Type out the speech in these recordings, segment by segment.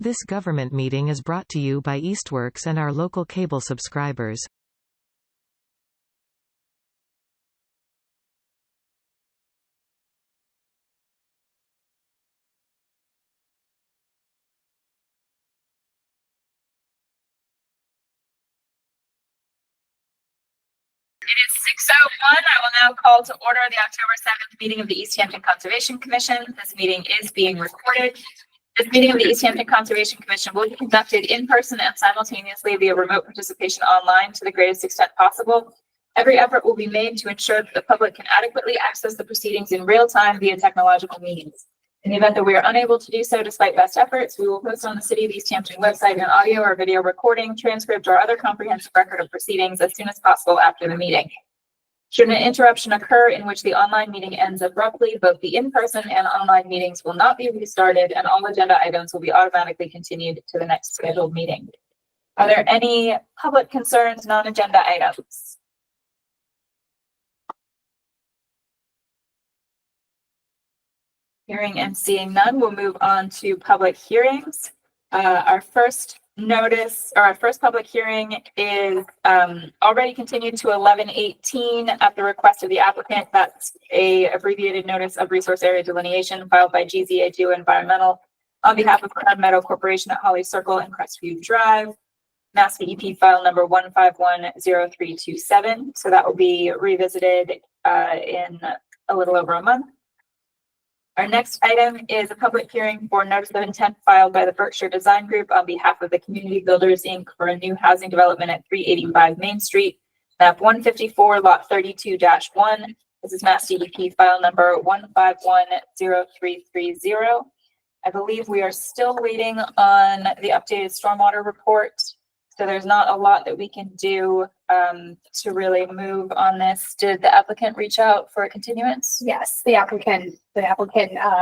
This government meeting is brought to you by Eastworks and our local cable subscribers. It is 6:01. I will now call to order the October 7th meeting of the Easthampton Conservation Commission. This meeting is being recorded. This meeting of the Easthampton Conservation Commission will be conducted in person and simultaneously via remote participation online to the greatest extent possible. Every effort will be made to ensure that the public can adequately access the proceedings in real time via technological means. In the event that we are unable to do so despite best efforts, we will post on the City of Easthampton website an audio or video recording, transcript, or other comprehensive record of proceedings as soon as possible after the meeting. Should an interruption occur in which the online meeting ends abruptly, both the in-person and online meetings will not be restarted, and all agenda items will be automatically continued to the next scheduled meeting. Are there any public concerns, non-agenda items? Hearing and seeing none, we'll move on to public hearings. Our first public hearing is already continued to 11/18 at the request of the applicant. That's a abbreviated notice of resource area delineation filed by GZA Environmental on behalf of Crown Meadow Corporation at Holly Circle and Crestview Drive, Mass DEP file number 1510327. So that will be revisited in a little over a month. Our next item is a public hearing for notice of intent filed by the Berkshire Design Group on behalf of the Community Builders, Inc. for a new housing development at 385 Main Street, map 154, lot 32-1. This is Mass DEP file number 1510330. I believe we are still waiting on the updated stormwater report. So there's not a lot that we can do to really move on this. Did the applicant reach out for a continuance? Yes, the applicant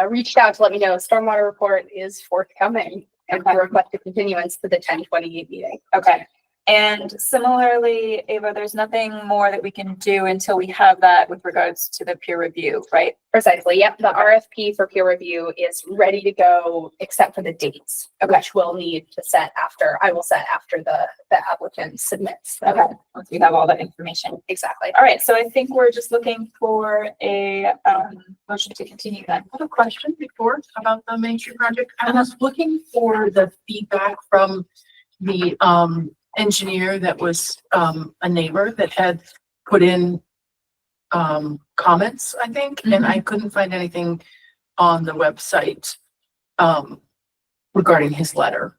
reached out to let me know stormwater report is forthcoming and request a continuance to the 10/28 meeting. Okay. And similarly, Ava, there's nothing more that we can do until we have that with regards to the peer review, right? Precisely. Yep. The RFP for peer review is ready to go, except for the dates, which we'll need to set after. I will set after the applicant submits. Okay. Once we have all that information. Exactly. All right. So I think we're just looking for a motion to continue that. I have a question before about the Main Street project. I was looking for the feedback from the engineer that was a neighbor that had put in comments, I think, and I couldn't find anything on the website regarding his letter.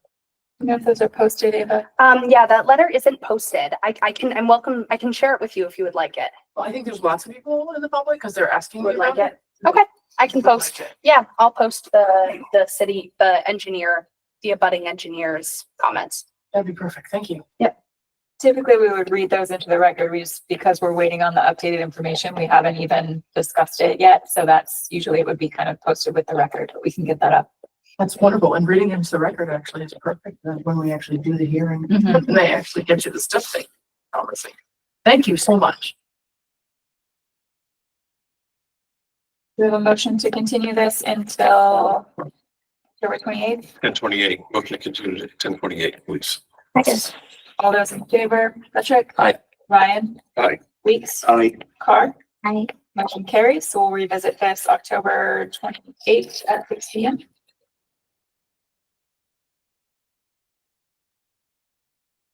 You know if those are posted, Ava? Yeah, that letter isn't posted. I can share it with you if you would like it. Well, I think there's lots of people in the public because they're asking Would me like about it. Okay, I can post. Yeah, I'll post the engineer, the abutting engineer's comments. That'd be perfect. Thank you. Yep. Typically, we would read those into the record. We just, because we're waiting on the updated information, we haven't even discussed it yet. So that's usually it would be kind of posted with the record, but we can get that up. That's wonderful. And reading into the record actually is perfect when we actually do the hearing and they actually get you the stuff they promising. Thank you so much. We have a motion to continue this until October 28th. 10/28, motion to continue to 10/28, please. Second. All those in favor, Patrick? Aye. Ryan? Aye. Weeks? Aye. Carr? Aye. Motion carries. So we'll revisit this October 28th at 6 p.m.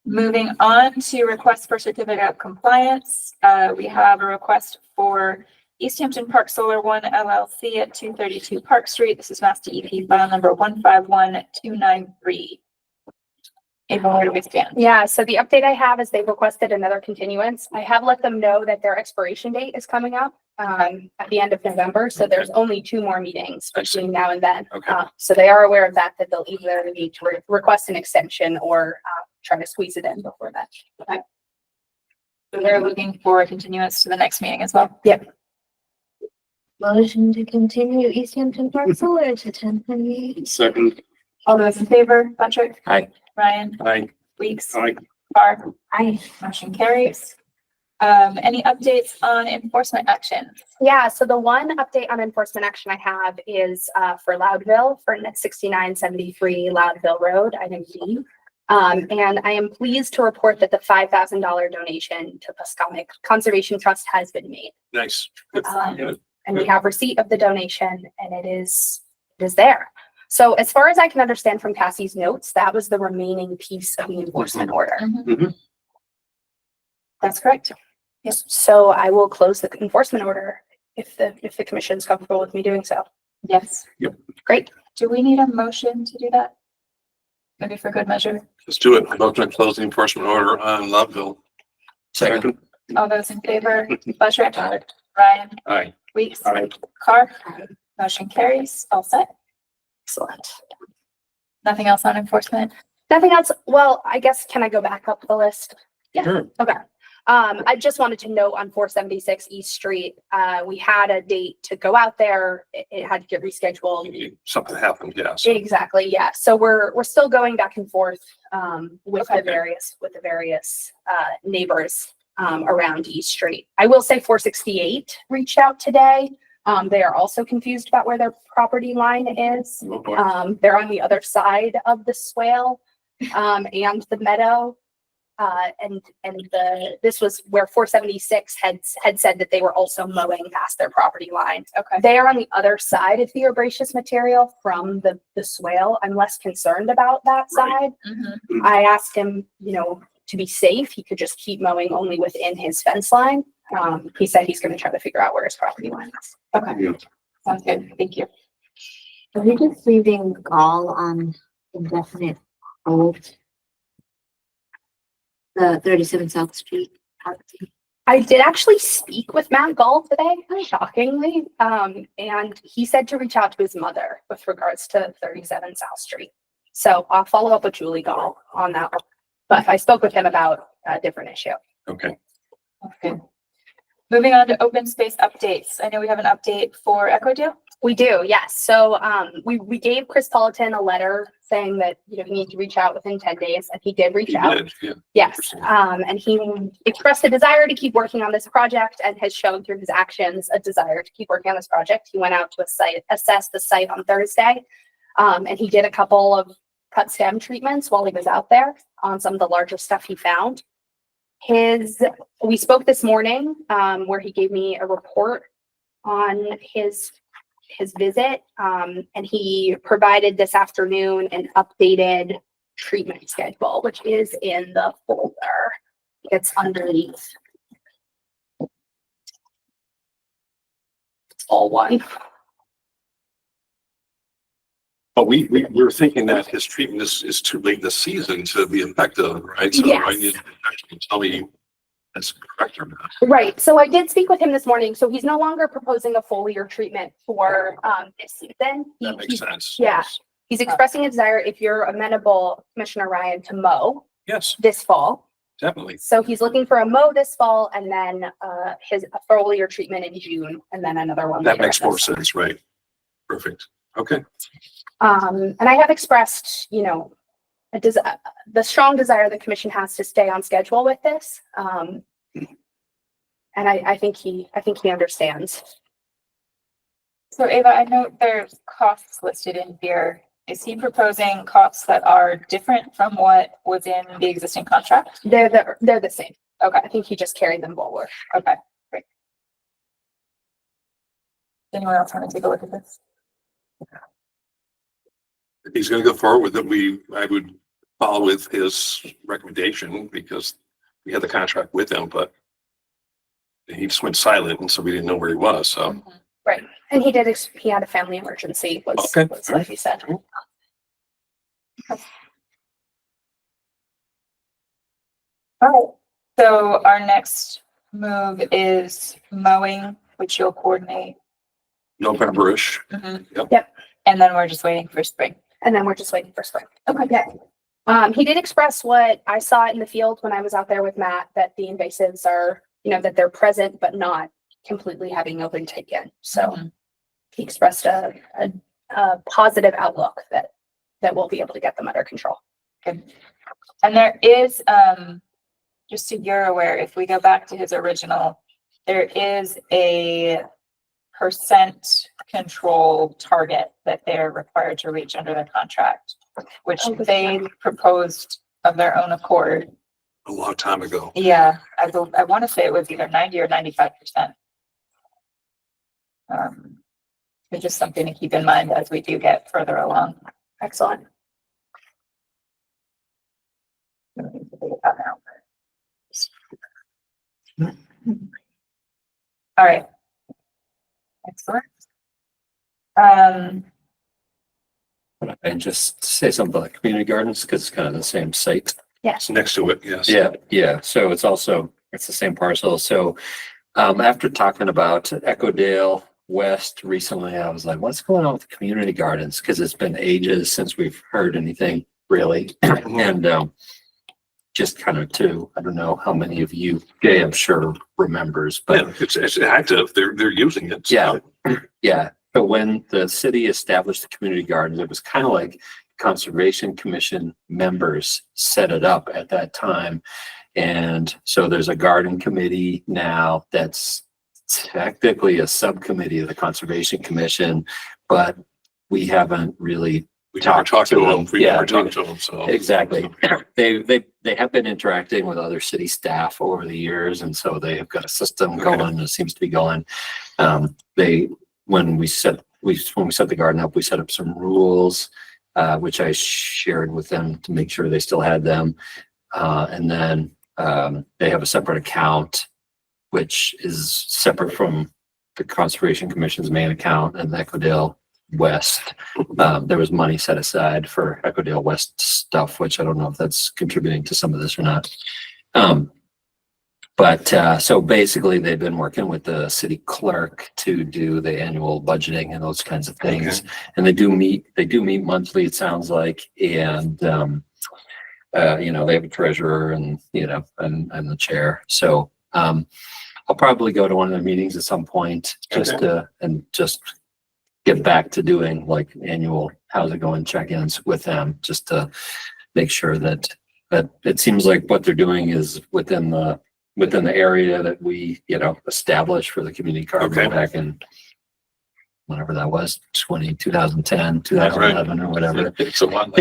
Moving on to requests for certificate of compliance. We have a request for Easthampton Park Solar One LLC at 232 Park Street. This is Mass DEP file number 151293. Ava, where do we stand? Yeah, so the update I have is they've requested another continuance. I have let them know that their expiration date is coming up at the end of November. So there's only 2 more meetings between now and then. Okay. So they are aware of that they'll either need to request an extension or try to squeeze it in before that. Okay. So they're looking for a continuance to the next meeting as well. Yep. Motion to continue Easthampton Park Solar to 10/28. Second. All those in favor, Patrick? Aye. Ryan? Aye. Weeks? Aye. Carr? Aye. Motion carries. Any updates on enforcement actions? Yeah, so the one update on enforcement action I have is for Loudville, for 6973 Loudville Road, item D. And I am pleased to report that the $5,000 donation to Pascomic Conservation Trust has been made. Nice. And we have receipt of the donation, and it is there. So as far as I can understand from Cassie's notes, that was the remaining piece of the enforcement order. Mhm. That's correct. Yes. So I will close the enforcement order if the commission is comfortable with me doing so. Yes. Yep. Great. Do we need a motion to do that? Maybe for good measure. Let's do it. Motion to close the enforcement order on Loveville. Second. All those in favor, Busher, Ryan, Aye. Weeks, Aye. Carr, motion carries, all set. Excellent. Nothing else on enforcement? Nothing else. Well, I guess, can I go back up the list? Yeah. Sure. Okay. I just wanted to note on 476 East Street, we had a date to go out there. It had to get rescheduled. Something happened, yes. Yeah, Exactly. Yeah. So we're still going back and forth with Okay. the various neighbors around East Street. I will say 468 reached out today. They are also confused about where their property line is. Oh, boy. They're on the other side of the swale and the meadow. This was where 476 had said that they were also mowing past their property line. Okay. They are on the other side of the herbaceous material from the swale. I'm less concerned about that Right. side. Mhm. I asked him, to be safe, he could just keep mowing only within his fence line. He said he's going to try to figure out where his property line is. Okay, Yeah. sounds good. Thank you. Are we just leaving gall on indefinite hold? The 37 South Street property? I did actually speak with Matt Gull today, shockingly, and he said to reach out to his mother with regards to 37 South Street. So I'll follow up with Julie Gall on that one. But I spoke with him about a different issue. Okay. Okay. Moving on to open space updates. I know we have an update for Echo Deal. We do, yes. So we gave Chris Politan a letter saying that he needed to reach out within 10 days, and he did reach You out. did, yeah. Yes, and he expressed a desire to keep working on this project and has shown through his actions a desire to keep working on this project. He went out to assess the site on Thursday, and he did a couple of cut stem treatments while he was out there on some of the larger stuff he found. We spoke this morning where he gave me a report on his visit, and he provided this afternoon an updated treatment schedule, which is in the folder. It's underneath. It's all one. But we were thinking that his treatment is too late this season to be effective, right? So I Yes. need to actually tell me that's correct or not. Right. So I did speak with him this morning. So he's no longer proposing a foliar treatment for this season. That makes sense. yeah. He's expressing a desire, if you're amenable, Commissioner Ryan, to mow Yes, this fall. definitely. So he's looking for a mow this fall and then a foliar treatment in June and then another one. That later makes in more the sense, right? Perfect. Okay. And I have expressed, the strong desire the commission has to stay on schedule with this. And I think he understands. So Ava, I know there's costs listed in here. Is he proposing costs that are different from what was in the existing contract? They're the same. Okay, I think he just carried them forward. okay, great. Anyone else want to take a look at this? If he's gonna go forward with it, I would follow with his recommendation because we had the contract with him, but he just went silent and so we didn't know where he was, so. Right. And he had a family emergency was Okay. what he said. All right, so our next move is mowing, which you'll coordinate. November-ish. Yep. And then we're just waiting for spring. And then we're just waiting for spring. Okay. Yeah. He did express what I saw in the field when I was out there with Matt, that the invasives are, that they're present, but not completely having been taken. So Mhm. he expressed a positive outlook that we'll be able to get them under control. Good. And there is, just so you're aware, if we go back to his original, there is a percent control target that they're required to reach under the contract, which they proposed of their own accord. A long time ago. Yeah, I want to say it was either 90 or 95%. It's just something to keep in mind as we do get further along. Excellent. All right. Excellent. And just say something about community gardens, because it's kind of the same site. It's next to it, yes. Yeah. So it's the same parcel. So after talking about Echo Dale West recently, I was like, what's going on with the community gardens? Because it's been ages since we've heard anything really. And just kind of I don't know how many of you, Jay, I'm sure remembers, but Yeah, it's active. They're using it. So. yeah. But when the city established the community gardens, it was kind of like Conservation Commission members set it up at that time. And so there's a garden committee now that's technically a subcommittee of the Conservation Commission, but we haven't really We never talked to them. We Yeah, never talked to them, so. exactly. They have been interacting with other city staff over the years, and so they have got a system going. It seems to be going. When we set the garden up, we set up some rules, which I shared with them to make sure they still had them. And then they have a separate account, which is separate from the Conservation Commission's main account and the Echo Dale West. There was money set aside for Echo Dale West stuff, which I don't know if that's contributing to some of this or not. So basically they've been working with the city clerk to do the annual budgeting and those kinds of things. Okay. And they do meet monthly, it sounds like. And, they have a treasurer and, and the chair. So, I'll probably go to one of the meetings at some point just get back to doing like annual, how's it going check-ins with them, just to make sure that it seems like what they're doing is within the area that we, established for the community garden back in whenever that was, 2010, 2011 or whatever. It's a lot.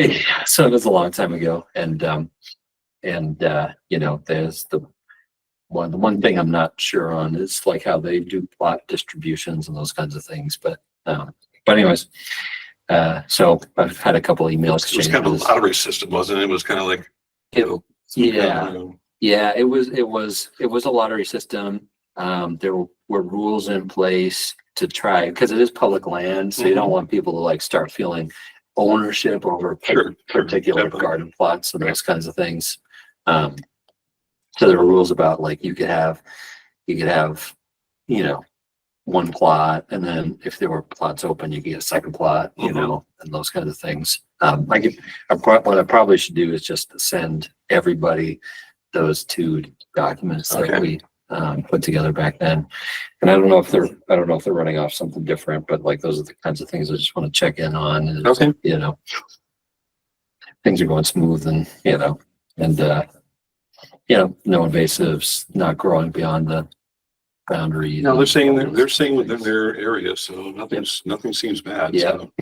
So it was a long time ago. And there's the one thing I'm not sure on is like how they do plot distributions and those kinds of things. But anyways, so I've had a couple email It was exchanges. kind of a lottery system, wasn't it? It was kind of like. Yeah, it was a lottery system. There were rules in place to try, because it is public land, so you don't want people to like start feeling ownership over particular definitely. garden plots and those kinds of things. So there were rules about like you could have, one plot, and then if there were plots open, you could get a second plot, and those kinds of things. What I probably should do is just send everybody those two documents that we put together back then. And I don't know if they're running off something different, but like those are the kinds of things I just want to check in on. And, things are going smooth, and no invasives, not growing beyond the boundary. No, they're saying within their area, so nothing seems bad. Yeah. So.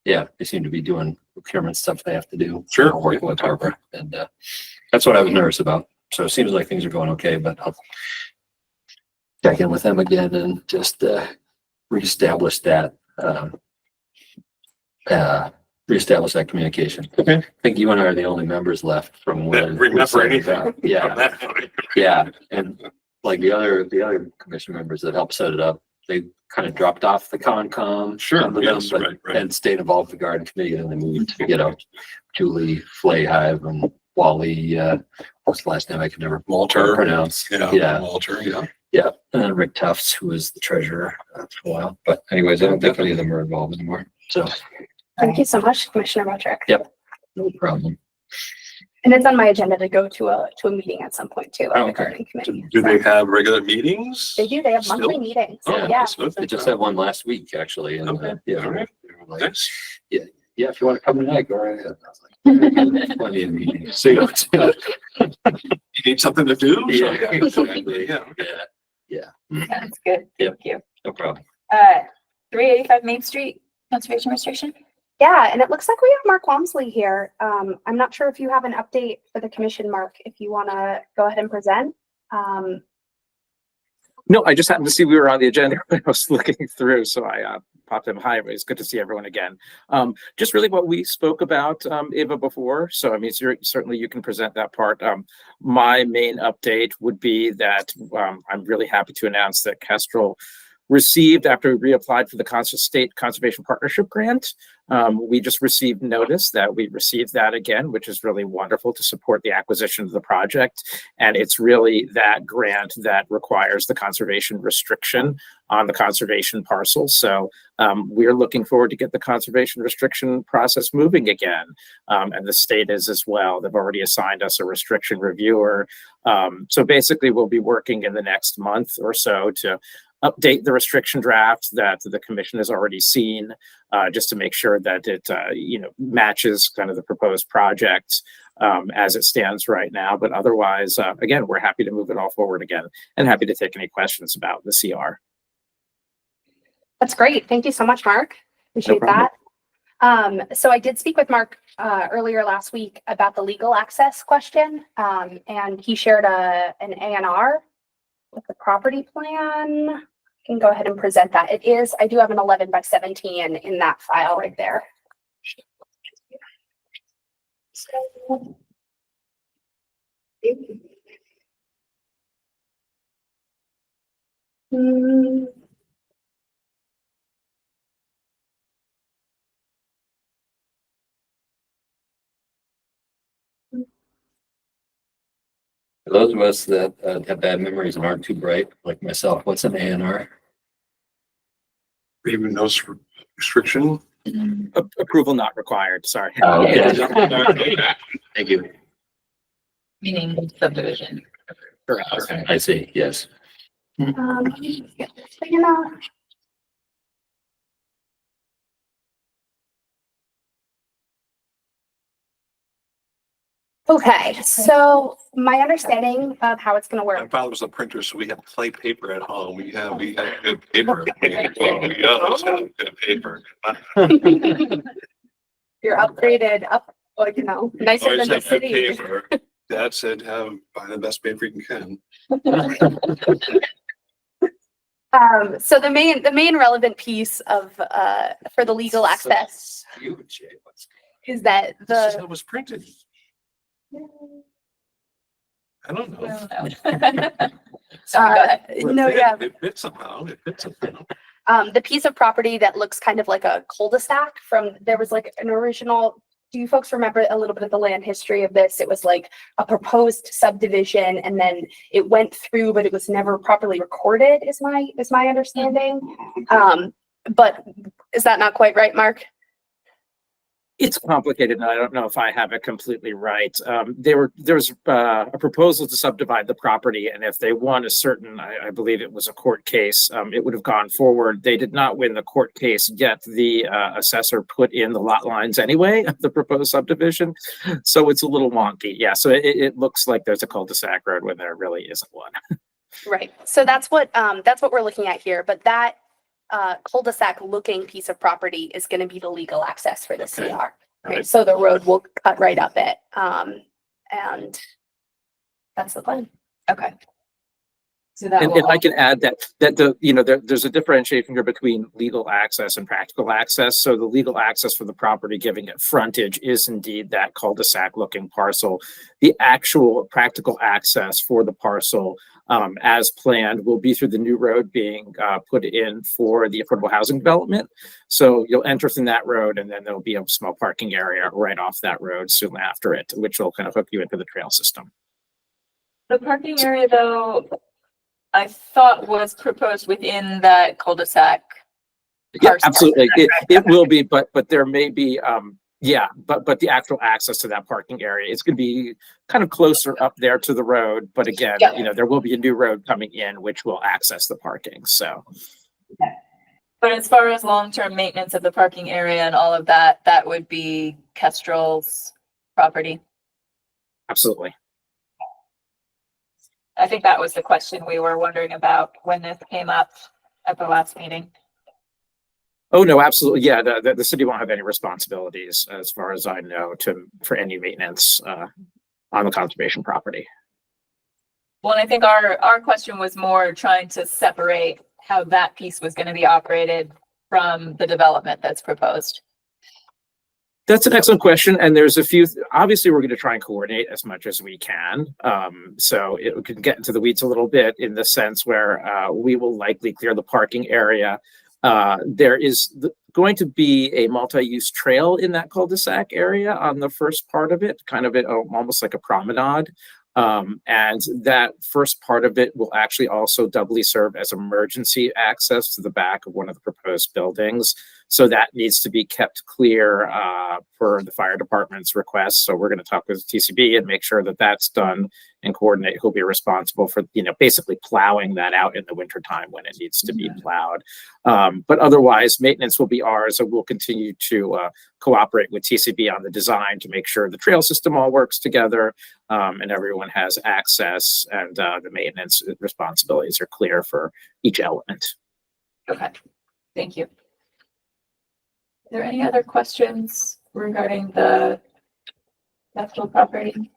Yeah, they seem to be doing procurement stuff they have to do. Sure. Working with Barbara, and that's what I was nervous about. So it seems like things are going okay, but I'll check in with them again and just reestablish that communication. Okay. I think you and I are the only members left from That when remember anything about. Yeah, from that point. yeah, and like the other commission members that helped set it up, they kind of dropped off the Concom. Sure, some of yes, them, right. and stayed involved with the garden committee, and then they moved, Julie Flayhive and Wally, what's the last name I can never Walter. pronounce. Yeah. Walter, yeah. Yeah, and then Rick Tufts, who was the treasurer for a while. But anyways, I don't think any of them are involved anymore. So Thank you so much, Commissioner Buttrick. Yep. No problem. And it's on my agenda to go to a meeting at some point too. of the Okay. garden committee. Do they have regular meetings? They do. They have monthly Still? meetings. Oh, Yeah. that's good. They just had one last week, actually. And Okay. All right. like, Nice. yeah, if you want to come tonight, go right ahead. I was like, plenty of meetings. So, You need something to do. So, Yeah, yeah, exactly. yeah. Yeah, That's good. Yep. Thank you. no problem. 385 Main Street, conservation restriction? Yeah, and it looks like we have Mark Walmsley here. I'm not sure if you have an update for the commission, Mark, if you want to go ahead and present. No, I just happened to see we were on the agenda when I was looking through, so I popped in. Hi, it's good to see everyone again. Just really what we spoke about, Eva, before. So, I mean, certainly you can present that part. My main update would be that I'm really happy to announce that Kestrel received, after we reapplied for the State Conservation Partnership Grant, we just received notice that we received that again, which is really wonderful to support the acquisition of the project. And it's really that grant that requires the conservation restriction on the conservation parcel. So we're looking forward to get the conservation restriction process moving again. And the state is as well. They've already assigned us a restriction reviewer. So basically we'll be working in the next month or so to update the restriction draft that the commission has already seen, just to make sure that it matches kind of the proposed project as it stands right now. But otherwise, again, we're happy to move it all forward again and happy to take any questions about the CR. That's great. Thank you so much, Mark. Appreciate that. So I did speak with Mark earlier last week about the legal access question, and he shared an A&R with the property plan. I can go ahead and present that. I do have an 11 by 17 in that file right there. For those of us that have bad memories and aren't too bright, like myself, what's an A&R? Even no restriction. Approval not required. Sorry. Oh, okay. Thank you. Meaning subdivision. Correct. Okay, I see, yes. Okay, so my understanding of how it's going to My work. father was a printer, so we have clay paper at home. We have good paper. We always have good paper. You're upgraded up, nicer Always than the have good city. paper. Dad said, buy the best paper you can. So the main relevant piece of for the legal access Huge. is that This is the how it was printed. I don't know. it It fits somehow. the piece of property that looks kind of like a cul-de-sac there was like an original. Do you folks remember a little bit of the land history of this? It was like a proposed subdivision and then it went through, but it was never properly recorded is my understanding. But is that not quite right, Mark? It's complicated, and I don't know if I have it completely right. There was a proposal to subdivide the property, and if they won a certain, I believe it was a court case, it would have gone forward. They did not win the court case, yet the assessor put in the lot lines anyway of the proposed subdivision, so it's a little wonky. Yeah, so it looks like there's a cul-de-sac road when there really isn't one. Right. So that's what we're looking at here. But that cul-de-sac looking piece of property is going to be the legal access for the Okay. CR. Right. So the road will cut right up it. And that's the plan. Okay. So that And will I can add that there's a differentiation here between legal access and practical access. So the legal access for the property giving it frontage is indeed that cul-de-sac looking parcel. The actual practical access for the parcel as planned will be through the new road being put in for the affordable housing development. So you'll enter from that road and then there'll be a small parking area right off that road soon after it, which will kind of hook you into the trail system. the parking area though, I thought was proposed within that cul-de-sac. Yeah, parcel. absolutely. It will be, but there may be, but the actual access to that parking area, it's going to be kind of closer up there to the road. But again, Yeah. there will be a new road coming in, which will access the parking. So But as far as long-term maintenance of the parking area and all of that, that would be Kestrel's property. absolutely. I think that was the question we were wondering about when this came up at the last meeting. Oh, no, absolutely. Yeah, the city won't have any responsibilities, as far as I know, for any maintenance on the conservation property. Well, and I think our question was more trying to separate how that piece was going to be operated from the development that's proposed. That's an excellent question. And there's a few, obviously, we're going to try and coordinate as much as we can. So it can get into the weeds a little bit in the sense where we will likely clear the parking area. There is going to be a multi-use trail in that cul-de-sac area on the first part of it, kind of almost like a promenade. And that first part of it will actually also doubly serve as emergency access to the back of one of the proposed buildings. So that needs to be kept clear for the fire department's request. So we're going to talk with TCB and make sure that that's done and coordinate who'll be responsible for, basically plowing that out in the wintertime when it needs to be plowed. But otherwise, maintenance will be ours, and we'll continue to cooperate with TCB on the design to make sure the trail system all works together and everyone has access, and the maintenance responsibilities are clear for each element. Okay, thank you. Are there any other questions regarding the capital property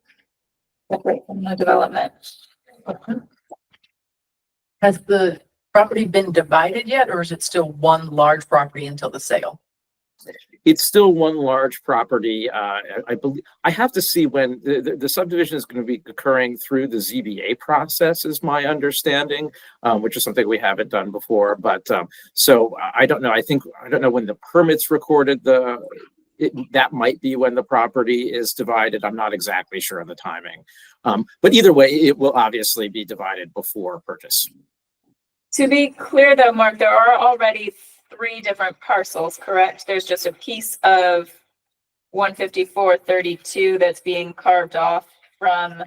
separate from the development? Has the property been divided yet, or is it still one large property until the sale? It's still one large property. I believe I have to see when the subdivision is going to be occurring through the ZBA process, is my understanding, which is something we haven't done before. But so I don't know. I don't know when the permit's recorded. That might be when the property is divided. I'm not exactly sure of the timing. But either way, it will obviously be divided before purchase. To be clear though, Mark, there are already 3 different parcels, correct? There's just a piece of 15432 that's being carved off from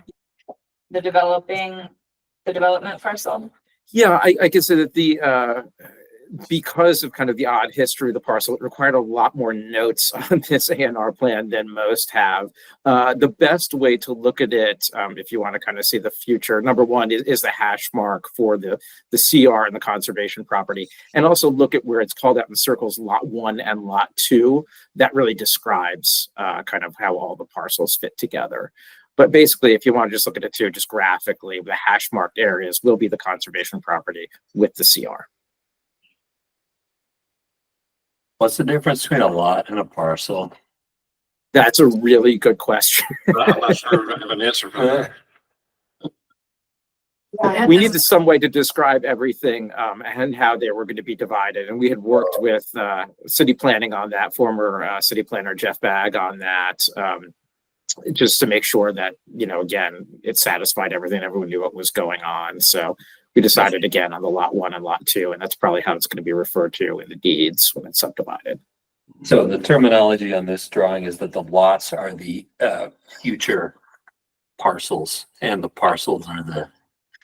the development parcel. Yeah, I can say that because of kind of the odd history of the parcel, it required a lot more notes on this A&R plan than most have. The best way to look at it, if you want to kind of see the future, number one is the hash mark for the CR and the conservation property, and also look at where it's called out in circles, lot 1 and lot 2. That really describes kind of how all the parcels fit together. But basically, if you want to just look at it too, just graphically, the hash marked areas will be the conservation property with the CR. What's the difference between a lot and a parcel? That's a really good question. I'm not sure I have an answer for that. We needed some way to describe everything and how they were going to be divided. And we had worked with city planning on that, former city planner Jeff Bagg on that, just to make sure that, again, it satisfied everything. Everyone knew what was going on. So we decided again on the lot 1 and lot 2, and that's probably how it's going to be referred to in the deeds when it's subdivided. So the terminology on this drawing is that the lots are the future parcels and the parcels are the...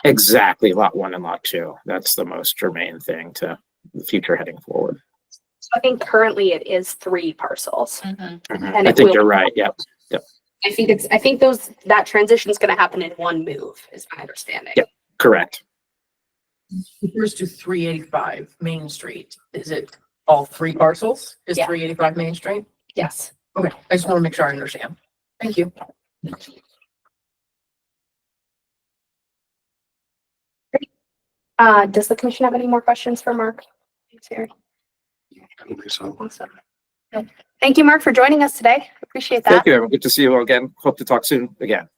Exactly, lot 1 and lot 2. That's the most germane thing to the future heading forward. So I think currently it is 3 parcels. Mm-hmm. And I it think will- you're right. Yep. I think that transition is going to happen in one move, is my understanding. Yep. Correct. Refers to 385 Main Street. Is it all 3 parcels? Is Yeah. 385 Main Street? Yes. Okay, I just want to make sure I understand. Thank you. Does the commission have any more questions for Mark? I don't think so. Awesome. Thank you, Mark, for joining us today. Appreciate that. Thank you, everyone. Good to see you all again. Hope to talk soon again.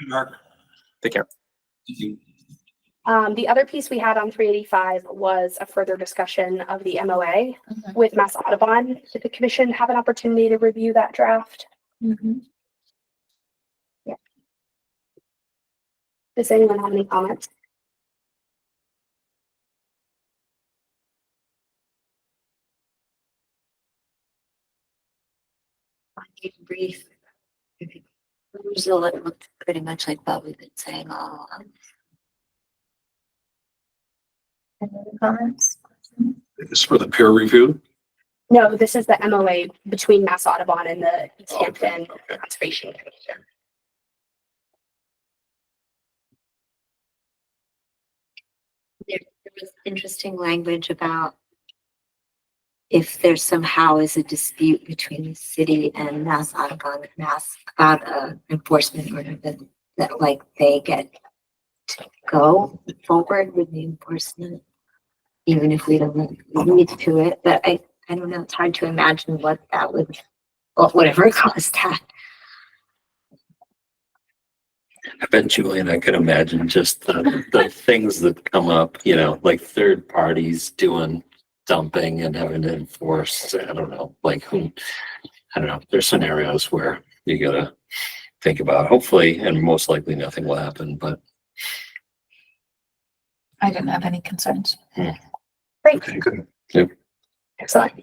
Mark. Take care. The other piece we had on 385 was a further discussion of the MOA with Mass Audubon. Did the commission have an opportunity to review that draft? Yeah. Does anyone have any comments? Brief perusal, it looked pretty much like what we've been saying all along. Any other comments? It's for the peer review. No, this is the MOA between Mass Audubon and the Easthampton Okay. Conservation Commission. was interesting language about if there somehow is a dispute between the city and Mass Audubon and Mass about enforcement order that like they get to go forward with the enforcement, even if we don't lead to it. But I don't know, it's hard to imagine what that would, whatever caused that. I bet Julian, I could imagine just the things that come up, you know, like third parties doing dumping and having to enforce, I don't know, like who, I don't know. There's scenarios where you gotta think about, hopefully, and most likely nothing will happen, but. I didn't have any concerns. Great. Okay, good. Excellent.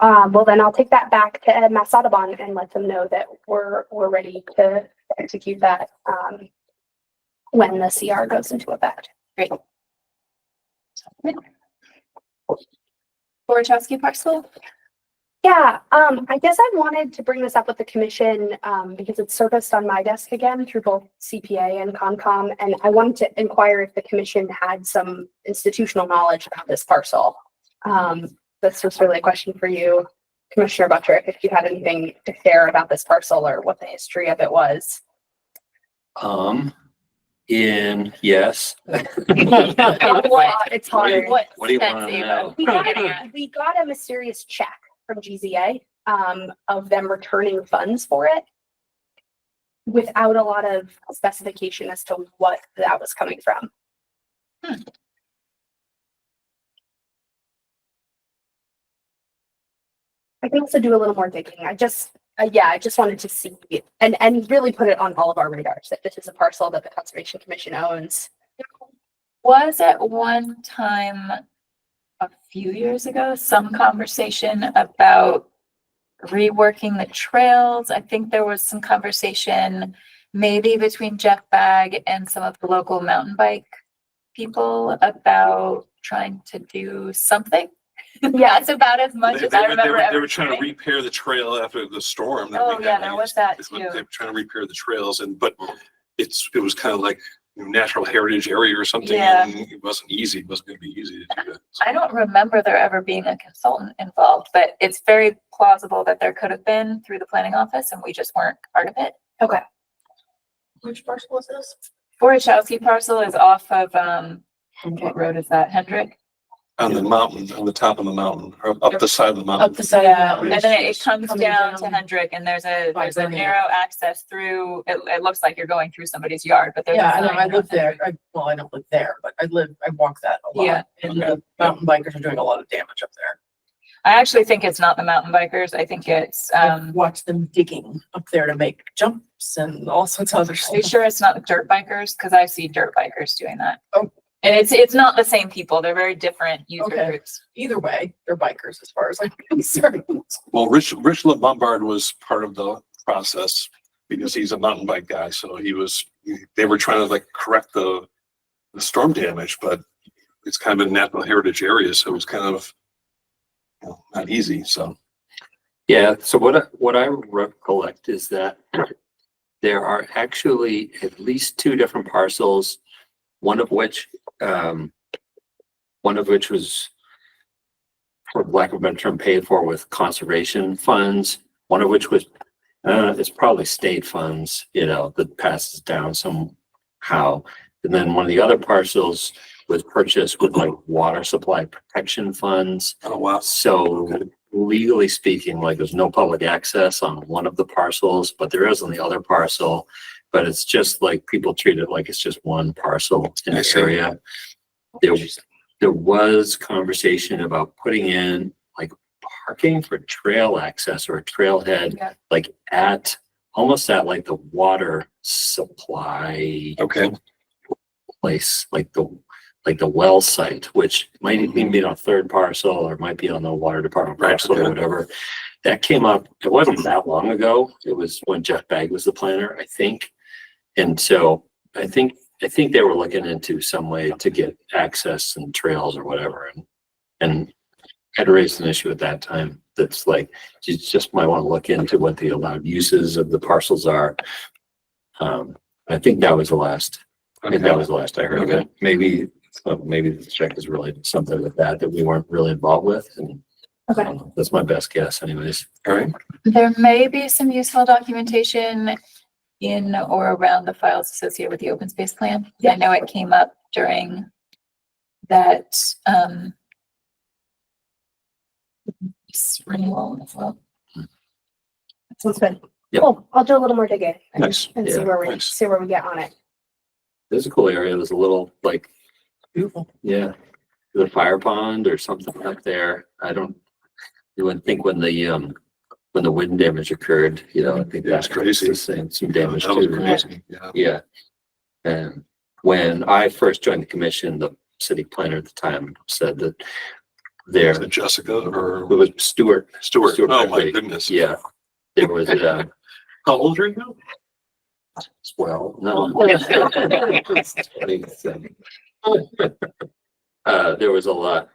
Well, then I'll take that back to Mass Audubon and let them know that we're ready to execute that when the CR goes into effect. Great. Borachowski parcel? Yeah, I guess I wanted to bring this up with the commission because it's surfaced on my desk again through both CPA and Concom, and I wanted to inquire if the commission had some institutional knowledge about this parcel. This was really a question for you, Commissioner Buttrick, if you had anything to share about this parcel or what the history of it was. Yes. It's hard. What do you want to know? We got a mysterious check from GZA of them returning funds for it without a lot of specification as to what that was coming from. I can also do a little more digging. I just wanted to see and really put it on all of our radars that this is a parcel that the Conservation Commission owns. Was at one time a few years ago some conversation about reworking the trails. I think there was some conversation maybe between Jeff Bagg and some of the local mountain bike people about trying to do something. Yeah, it's about as much as I remember. They were trying to repair the trail after the storm. Oh yeah, there was that too. They were trying to repair the trails, but it was kind of like natural heritage area or something. Yeah. And it wasn't easy. It wasn't going to be easy to do that. So. I don't remember there ever being a consultant involved, but it's very plausible that there could have been through the planning office and we just weren't part of it. Okay. Which parcel is this? Borachowski parcel is off of, what road is that? Hendrick? On the mountain, on the top of the mountain, or up the side of the mountain. Up the side of the mountain. And then it comes Coming down to down. Hendrick and there's a Birmingham. narrow access through, it looks like you're going through somebody's yard, but there's. Yeah, a I know, sign I around live there. Hendrick. I don't live there, but I walk that a lot. Yeah. And the mountain bikers are doing a lot of damage up there. I actually think it's not the mountain bikers. I think it's, I've watched them digging up there to make jumps and all sorts of other are you stuff. sure it's not the dirt bikers? Cause I see dirt bikers doing that. Oh. And it's not the same people. They're very different user Okay. groups. Either way, they're bikers as far as I'm concerned. Well, Rich Lombard was part of the process because he's a mountain bike guy. So they were trying to like correct the storm damage, but it's kind of a natural heritage area. So it was kind of not easy. So. Yeah, so what I recollect is that there are actually at least two different parcels, one of which was, for lack of a better term, paid for with conservation funds, one of which was, it's probably state funds, that passes down somehow. And then one of the other parcels was purchased with like water supply protection funds. Oh, wow. So legally speaking, like there's no public access on one of the parcels, but there is on the other parcel. But it's just like people treat it like it's just one parcel in I the see. area. There was conversation about putting in like parking for trail access or a trailhead, Yeah. like almost at like the water supply Okay. place, like the well site, which might even be on a third parcel or might be on the water department Right, parcel or okay. whatever. That came up, it wasn't that long ago. It was when Jeff Bagg was the planner, I think. And so I think they were looking into some way to get access and trails or whatever. And had raised an issue at that time that's like, you just might want to look into what the allowed uses of the parcels are. I think that was the last. I think that was the last I heard of it. Maybe So maybe the check is really something with that we weren't really involved with, and Okay. that's my best guess anyways. All right. There may be some useful documentation in or around the files associated with the open space plan. I know it came up during that, renewal as well. Sounds good. Yep. Cool. I'll do a little more digging and, Nice. and Yeah, nice. see where we get on it. There's a cool area. There's a little like, yeah, the fire pond or something up there. You wouldn't think when the wind damage occurred, I think Yeah, it's that's crazy. crazy. Some damage That was too. crazy. Yeah. Yeah. And when I first joined the commission, the city planner at the time said that Is it Jessica or it was Stuart. Stuart? Oh, my Beckley. goodness. Yeah. There was, How old are you now? well, no. There was a lot, I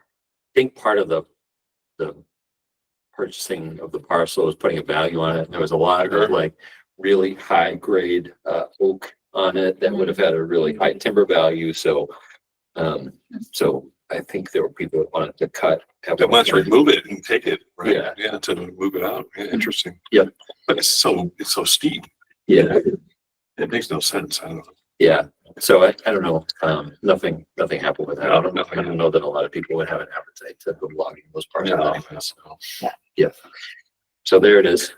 think part of the purchasing of the parcel was putting a value on it. And there was a lot of like really high grade oak on it that would have had a really high timber value. So I think there were people that wanted to cut. That wants to remove it and take it, right? Yeah. Yeah, to move it out. Yeah, interesting. Yep. But it's so steep. Yeah. It makes no sense. I don't know. Yeah. So I don't know. Nothing happened with that. No, I don't nothing. know that a lot of people would have an appetite to go logging those parts of No, it. that's- So, yeah. So there it is.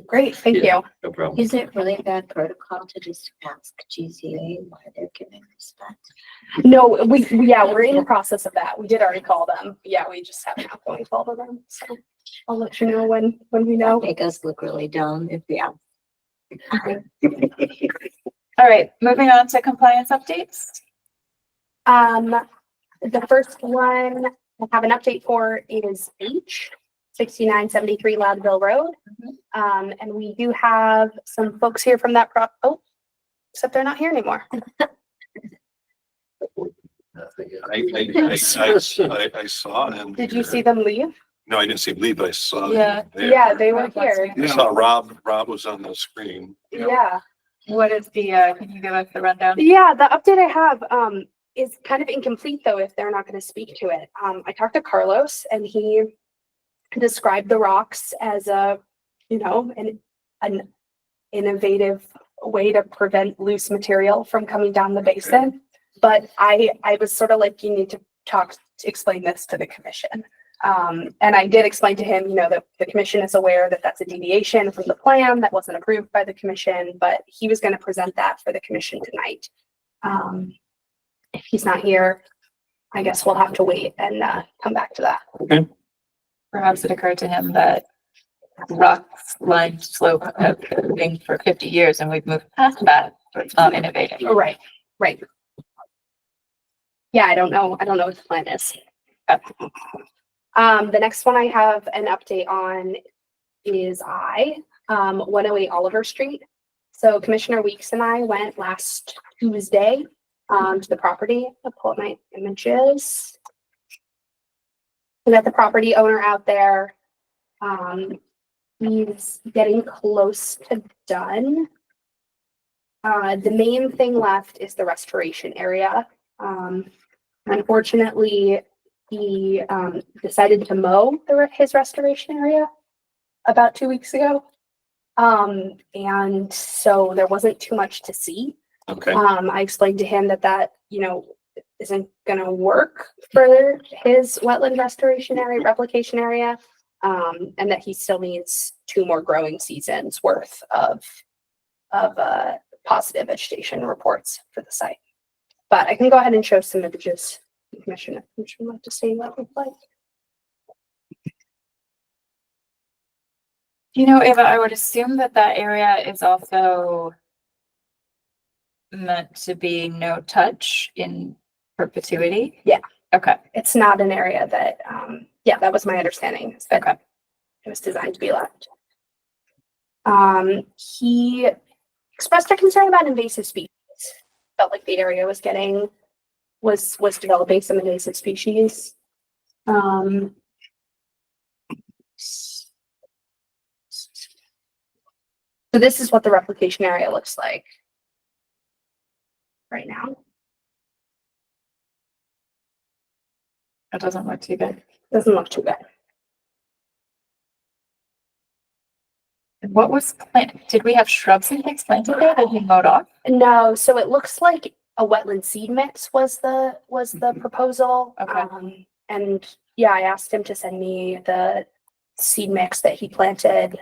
Great. Thank Yeah. you. No problem. Is it really bad protocol to just ask GZA why they're giving this back? No, we're in the process of that. We did already call them. Yeah, we just have an outgoing call to them. So I'll let you know when we know. Make us look really dumb if we ask. All right, moving on to compliance updates. The first one I have an update for is H, 6973 Loudville Road. And we do have some folks here from that except they're not here anymore. I saw him. Did you see them leave? No, I didn't see him leave, but I saw. him Yeah. there. Yeah, they were here. I saw Rob was on the screen. Yeah. What is the, can you give us the rundown? Yeah, the update I have is kind of incomplete though if they're not going to speak to it. I talked to Carlos and he described the rocks as an innovative way to prevent loose material from coming down the basin. But I was sort of like, you need to explain this to the commission. And I did explain to him, that the commission is aware that that's a deviation from the plan that wasn't approved by the commission, but he was going to present that for the commission tonight. If he's not here, I guess we'll have to wait and come back to that. Okay. Perhaps it occurred to him that rocks lined slope have been for 50 years and we've moved past that, but it's not innovative. Oh, right. Yeah, I don't know what the plan is. The next one I have an update on is 108 Oliver Street. So Commissioner Weeks and I went last Tuesday to the property. I'll pull up my images. We got the property owner out there. He's getting close to done. The main thing left is the restoration area. Unfortunately, he decided to mow his restoration area about 2 weeks ago. And so there wasn't too much to see. Okay. I explained to him that isn't gonna work for his wetland restoration area, replication area. And that he still needs 2 more growing seasons worth of positive vegetation reports for the site. But I can go ahead and show some images. Commissioner would like to see what it looks like. Ava, I would assume that area is also meant to be no touch in perpetuity. Yeah. Okay. It's not an area that, that was my understanding. Is that Okay. it was designed to be left. He expressed a concern about invasive species. Felt like the area was developing some invasive species. So this is what the replication area looks like right now. It doesn't look too good. Doesn't look too bad. What was planted? Did we have shrubs and things planted there that we mowed off? No, so it looks like a wetland seed mix was the proposal. Okay. And yeah, I asked him to send me the seed mix that he planted.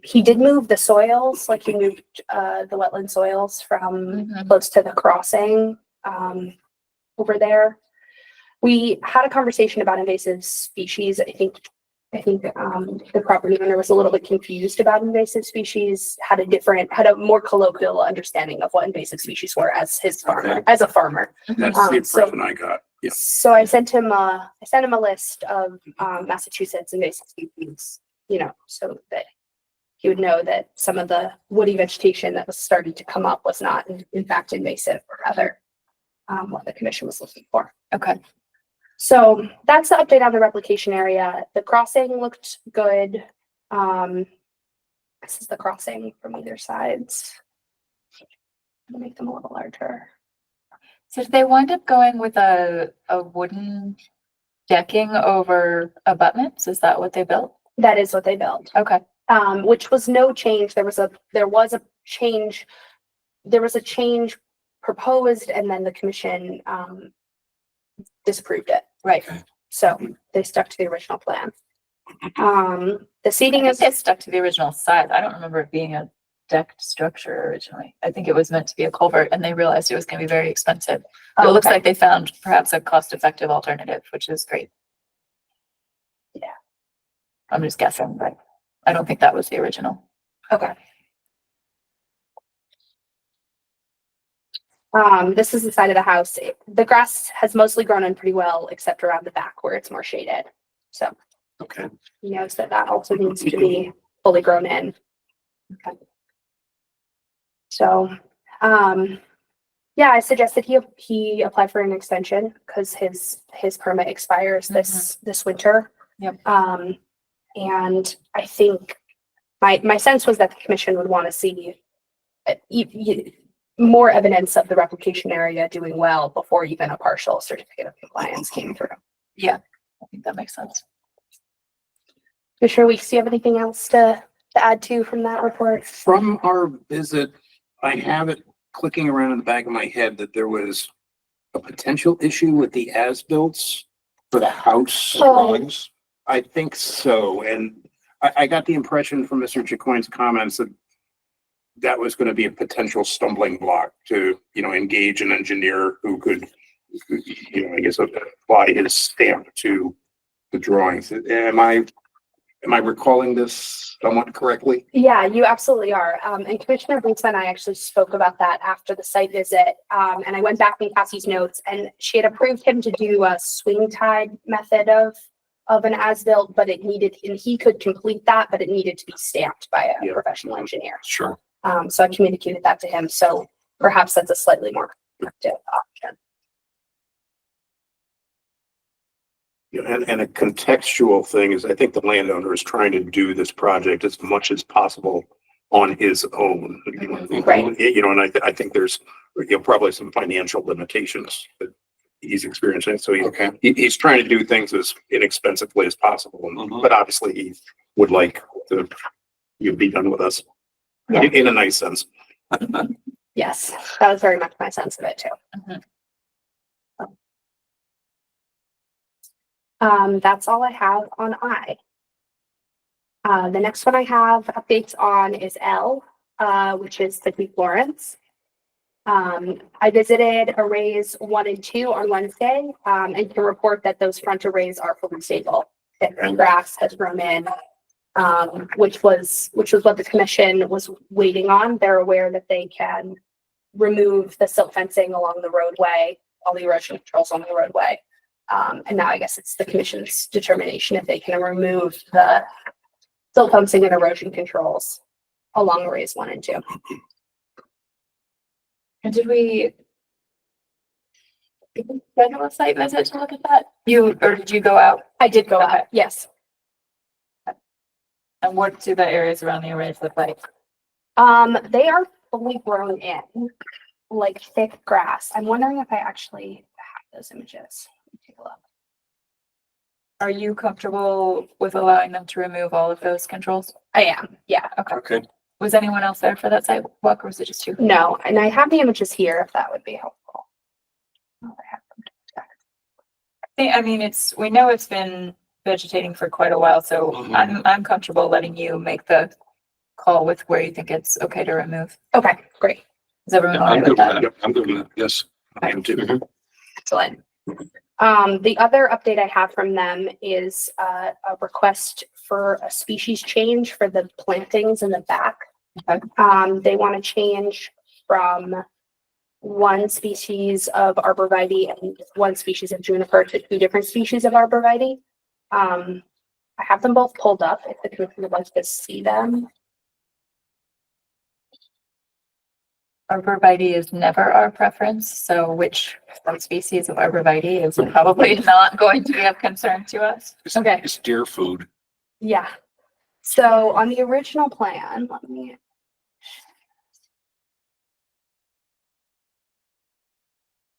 He did move the soils, like he moved the wetland soils from close to the crossing over there. We had a conversation about invasive species. I think the property owner was a little bit confused about invasive species, had a more colloquial understanding of what invasive species were as a farmer. That's the So- impression I got. Yeah. So I sent him a list of Massachusetts invasive species, so that he would know that some of the woody vegetation that was starting to come up was not in fact invasive, or rather what the commission was looking for. Okay. So that's the update on the replication area. The crossing looked good. This is the crossing from either sides. I'll make them a little larger. So did they wind up going with a wooden decking over abutments? Is that what they built? That is what they built. Okay. Which was no change. There was a change proposed, and then the commission disapproved it. Right. So they stuck to the original plan. The seating is It stuck to the original size. I don't remember it being a decked structure originally. I think it was meant to be a culvert, and they realized it was going to be very expensive. But it looks like they found perhaps a cost-effective alternative, which is great. Yeah. I'm just guessing, but I don't think that was the original. okay. This is the side of the house. The grass has mostly grown in pretty well, except around the back where it's more shaded. So Okay. he knows that also needs to be fully grown in. Okay. So, yeah, I suggested he apply for an extension because his permit expires this winter. Yep. And I think my sense was that the commission would want to see more evidence of the replication area doing well before even a partial certificate of compliance came through. Yeah, I think that makes sense. Commissioner Weeks, do you have anything else to add to from that report? From our visit, I have it clicking around in the back of my head that there was a potential issue with the as-bills for the house drawings. I think so. And I got the impression from Mr. Chicoine's comments that that was going to be a potential stumbling block to, engage an engineer who could, I guess apply his stamp to the drawings. Am I recalling this somewhat correctly? Yeah, you absolutely are. And Commissioner Boots and I actually spoke about that after the site visit. And I went back in Cassie's notes, and she had approved him to do a swing tide method of an as-built, but he could complete that, but it needed to be stamped by a professional engineer. Sure. So I communicated that to him. So perhaps that's a slightly more effective option. And a contextual thing is, I think the landowner is trying to do this project as much as possible on his own. Right. And I think there's probably some financial limitations that he's experiencing. So he's trying to do things as inexpensively as possible. But obviously he would like to be done with us in a nice sense. Yes, that was very much my sense of it too. That's all I have on I. The next one I have updates on is L, which is the New Florence. I visited arrays 1 and 2 on Wednesday, and can report that those front arrays are fully stable. That grass has grown in, which was what the commission was waiting on. They're aware that they can remove the silt fencing along the roadway, all the erosion controls on the roadway. And now I guess it's the commission's determination if they can remove the silt fencing and erosion controls along arrays 1 and 2. And did we schedule a site visit to look at that? Or did you go out? I did go Okay. out, yes. And what do the areas around the arrays look like? They are fully grown in, like thick grass. I'm wondering if I actually have those images. Let me take a look. Are you comfortable with allowing them to remove all of those controls? I am, yeah. Okay. Okay. Was anyone else there for that sidewalk or was it just you? No, and I have the images here if that would be helpful. Oh, I have them. I mean, we know it's been vegetating for quite a while, so Mhm. I'm comfortable letting you make the call with where you think it's okay to remove. Okay, great. Is everyone Yeah, all I'm right good with with that? that. I'm good with that. Yes. I am too. Mhm. Excellent. The other update I have from them is a request for a species change for the plantings in the back. Okay. They want to change from one species of arborvitae and one species of juniper to two different species of arborvitae. I have them both pulled up if the commission would like to see them. Arborvitae is never our preference, so which subspecies of arborvitae is probably not going to be of concern to us. Okay. It's deer food. Yeah. So on the original plan, let me.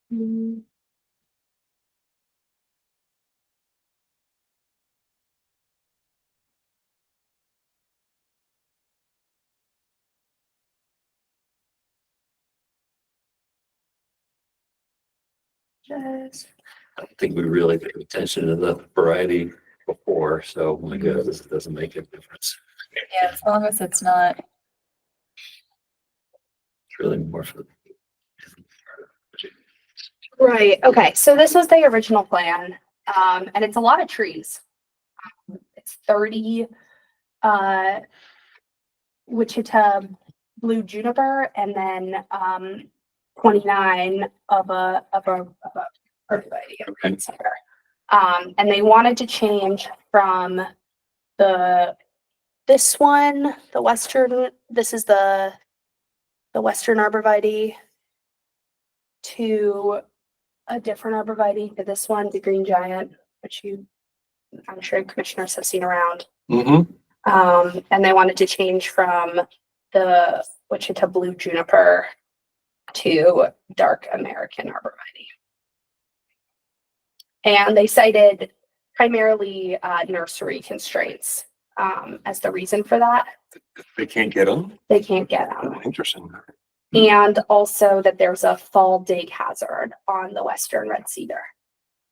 Hmm. Just, I don't think we really paid attention to the variety before, so my goodness, it doesn't make a difference. Yeah, as long as it's not. It's really more for. right, okay, so this was the original plan, and it's a lot of trees. It's 30, Wichita blue juniper, and then, 29 of a arborvitae. Okay. And they wanted to change from this one, the western, this is the western arborvitae, to a different arborvitae, to this one, the green giant, which I'm sure commissioners have seen around. Mm-hmm. And they wanted to change from the Wichita blue juniper to dark American arborvitae. And they cited primarily nursery constraints as the reason for that. They can't get them. They can't get them. Interesting. And also that there's a fall dig hazard on the western red cedar.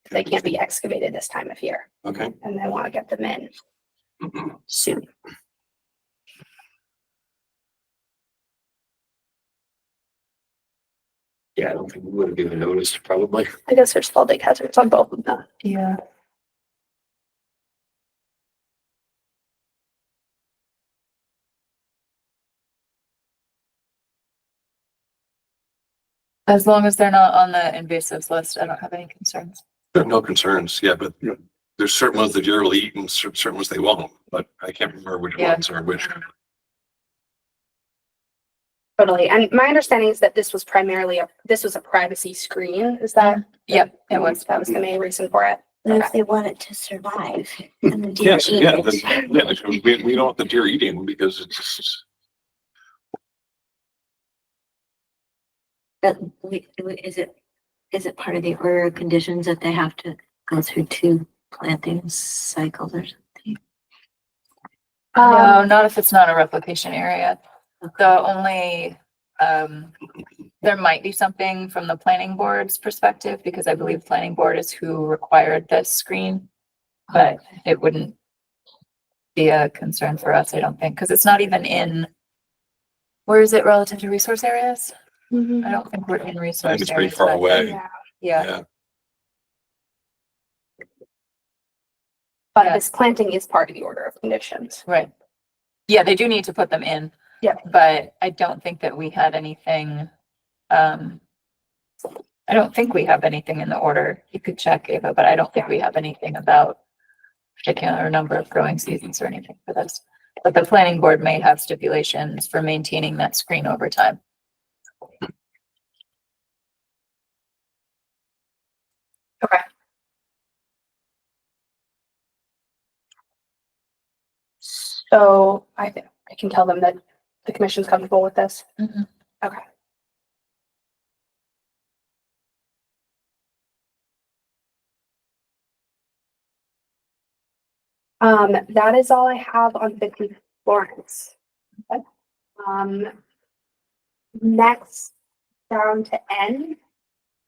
They can't be excavated this time of year, Okay. and they want to get them in soon. Yeah, I don't think we would have even noticed probably. I guess there's fall dig hazards on both of them. Yeah. As long as they're not on the invasives list, I don't have any concerns. There are no concerns. Yeah, but there's certain ones the deer will eat and certain ones they won't, but I can't remember which Yeah. ones are which. Totally. And my understanding is that this was primarily this was a privacy screen. Is that? Yep, it was. That was the main reason for it. But if they want it to survive and the deer Yes, eat yeah, it. we don't want the deer eating because it's just, But is it part of the order of conditions that they have to go through 2 planting cycles or something? No, not if it's not a replication area. The only, there might be something from the planning board's perspective, because I believe planning board is who required this screen. But it wouldn't be a concern for us, I don't think, because it's not even in, where is it relative to resource areas? I don't think we're in I think resource it's pretty areas. far but- away. Yeah. Yeah, Yeah. But Yeah. this planting is part of the order of conditions. right. Yeah, they do need to put them in. Yeah. But I don't think that we had anything, I don't think we have anything in the order. You could check, Ava, but I don't think we have anything about particular number of growing seasons or anything for this. But the planning board may have stipulations for maintaining that screen over time. Okay. So I can tell them that the commission's comfortable with this. Mhm. Okay. That is all I have on 50 Florence. Okay. Next down to N,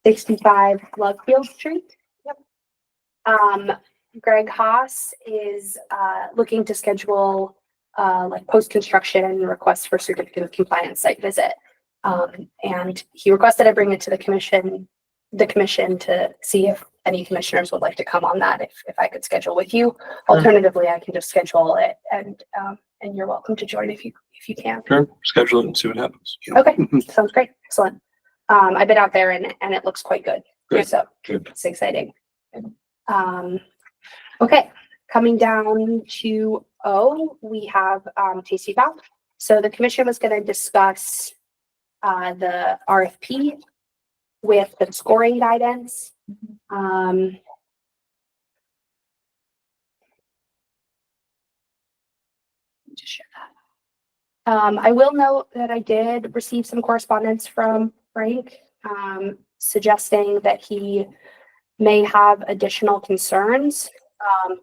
65 Lovefield Street. Yep. Greg Haas is looking to schedule like post-construction requests for certificate of compliance site visit. And he requested I bring it to the commission to see if any commissioners would like to come on that, if I could schedule with you. Alternatively, I can just schedule it and you're welcome to join if you can. Sure, schedule it and see what happens. Okay, sounds great. Excellent. I've been out there and it looks quite good. Good. So Good. it's exciting. Okay, coming down to O, we have Tasty Val. So the commission was going to discuss the RFP with the scoring guidance. Just share that. I will note that I did receive some correspondence from Frank suggesting that he may have additional concerns,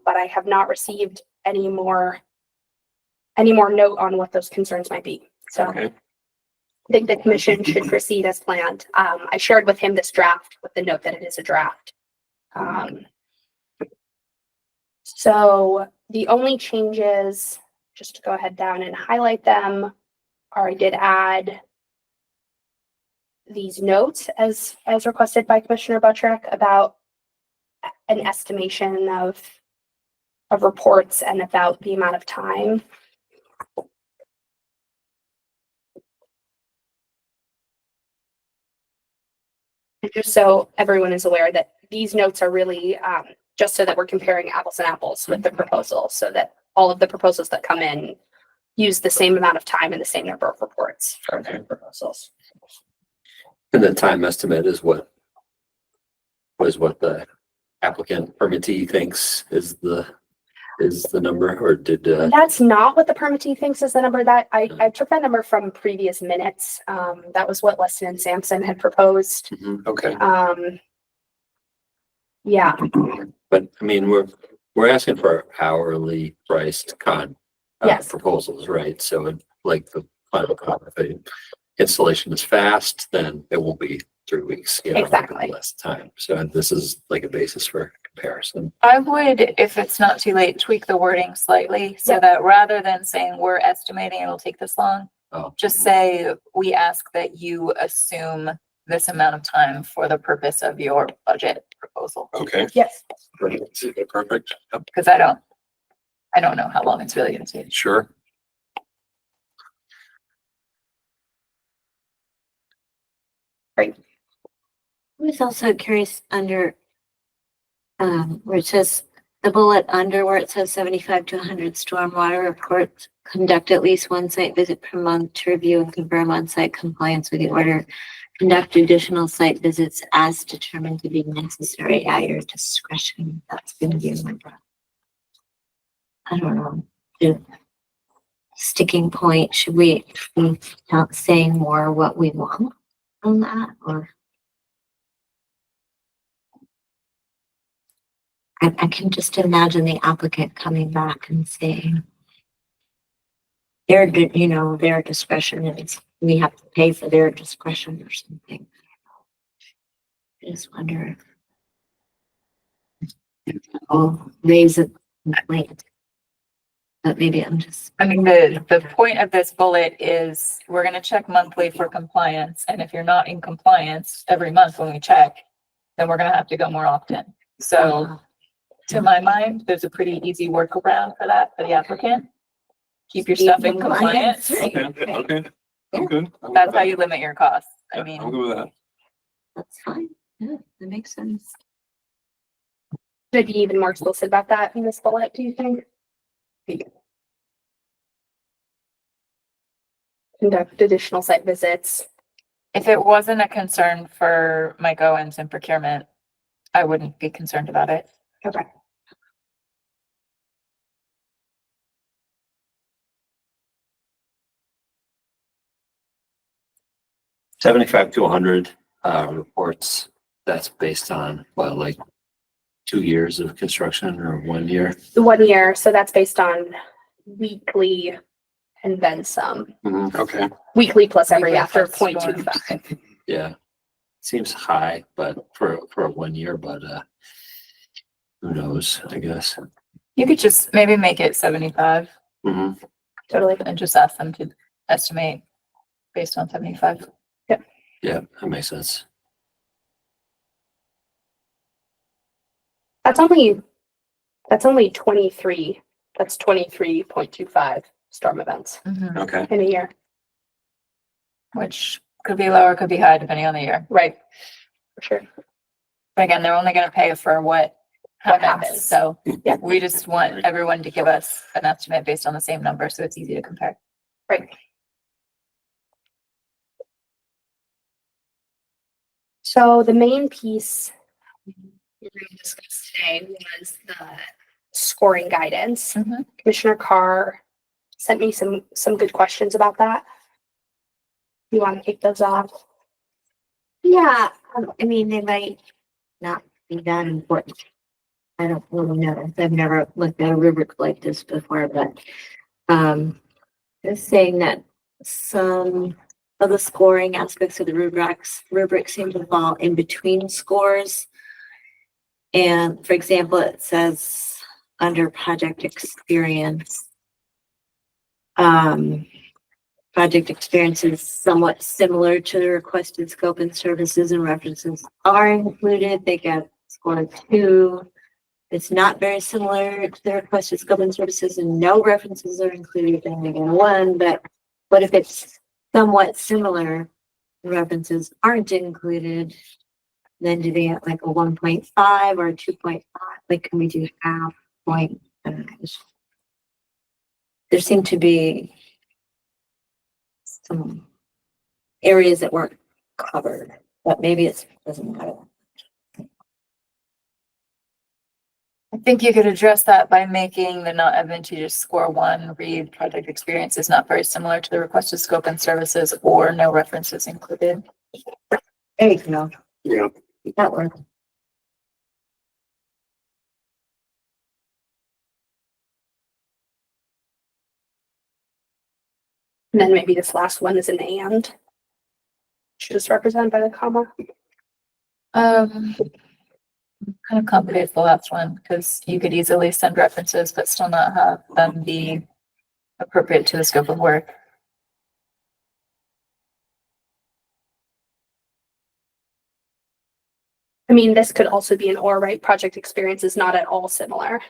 but I have not received any more note on what those concerns might be. So Okay. I think the commission should proceed as planned. I shared with him this draft with the note that it is a draft. So the only changes, just to go ahead down and highlight them, are I did add these notes as requested by Commissioner Buttrick about an estimation of reports and about the amount of time. And just so everyone is aware that these notes are really just so that we're comparing apples and apples with the proposal, so that all of the proposals that come in use the same amount of time and the same number of reports for the proposals. And the time estimate is what the applicant permittee thinks is the number, or did That's not what the permittee thinks is the number. That I took that number from previous minutes. That was what Leston and Sampson had proposed. Okay. Yeah, but I mean, we're asking for hourly priced Yes. proposals, right? So like the final if the installation is fast, then it won't be 3 weeks, you know, Exactly. less time. So this is like a basis for comparison. I would, if it's not too late, tweak the wording slightly so Yep. that rather than saying we're estimating it'll take this long, Oh, just say we ask that you assume this amount of time for the purpose of your budget proposal. Okay. yes. Perfect. Yep. Because I don't know how long it's really gonna take. Sure. I was also curious under, where it says, the bullet under where it says 75 to 100 stormwater reports, conduct at least one site visit per month to review and confirm on-site compliance with the order. Conduct additional site visits as determined to be necessary at your discretion. That's gonna be in my breath. I don't know. The sticking point, should we not say more what we want on that, or? I can just imagine the applicant coming back and saying their discretion is, we have to pay for their discretion or something. I just wonder if I'll raise a complaint. But maybe I'm just, I mean, the point of this bullet is we're gonna check monthly for compliance, and if you're not in compliance every month when we check, then we're gonna have to go more often. So to my mind, there's a pretty easy workaround for that for the applicant. Keep your stuff in compliance. Okay. Okay. I'm good. I'm That's good how with you limit your costs. that. I mean, I'm good with that. that's fine. Yeah, that makes sense. Should I be even more explicit about that in this bullet, do you think? Conduct additional site visits. if it wasn't a concern for Mike Owens in procurement, I wouldn't be concerned about it. Okay. $75 to 100 reports. That's based on, well, like 2 years of construction or 1 year? The 1 year, so that's based on weekly and then some. Okay. Weekly plus every Weekly after plus 0.25. Yeah. Seems high, but for a 1 year, but who knows, I guess. You could just maybe make it 75 Mhm. Totally. and just ask them to estimate based on 75. Yeah, that makes sense. That's only 23. That's 23.25 storm events Okay. in a year. Which could be low or could be high depending on the year. Right. For sure. But again, they're only gonna pay for what happens. happens. So Yeah. we just want everyone to give us an estimate based on the same number, so it's easy to compare. Right. So the main piece we're going to discuss today was the scoring guidance. Mhm. Commissioner Carr sent me some good questions about that. You want to kick those off? Yeah, I mean, they might not be that important. I don't really know. I've never looked at a rubric like this before, but they're saying that some of the scoring aspects of the rubrics seem to fall in between scores. And for example, it says under project experience, project experience is somewhat similar to the requested scope and services and references are included. They get score 2. It's not very similar to the requested scope and services and no references are included, then they get a 1. But what if it's somewhat similar, the references aren't included, then do they get like a 1.5 or a 2.5? Like, can we do half point? There seem to be some areas that weren't covered, but maybe it doesn't matter. I think you could address that by making the not advantageous score 1 read project experience is not very similar to the requested scope and services or no references included. There you go. Yeah. That works. And then maybe this last one is an and. Which is represented by the comma. Kind of complicated the last one because you could easily send references but still not have them be appropriate to the scope of work. I mean, this could also be an or, right? Project experience is not at all similar.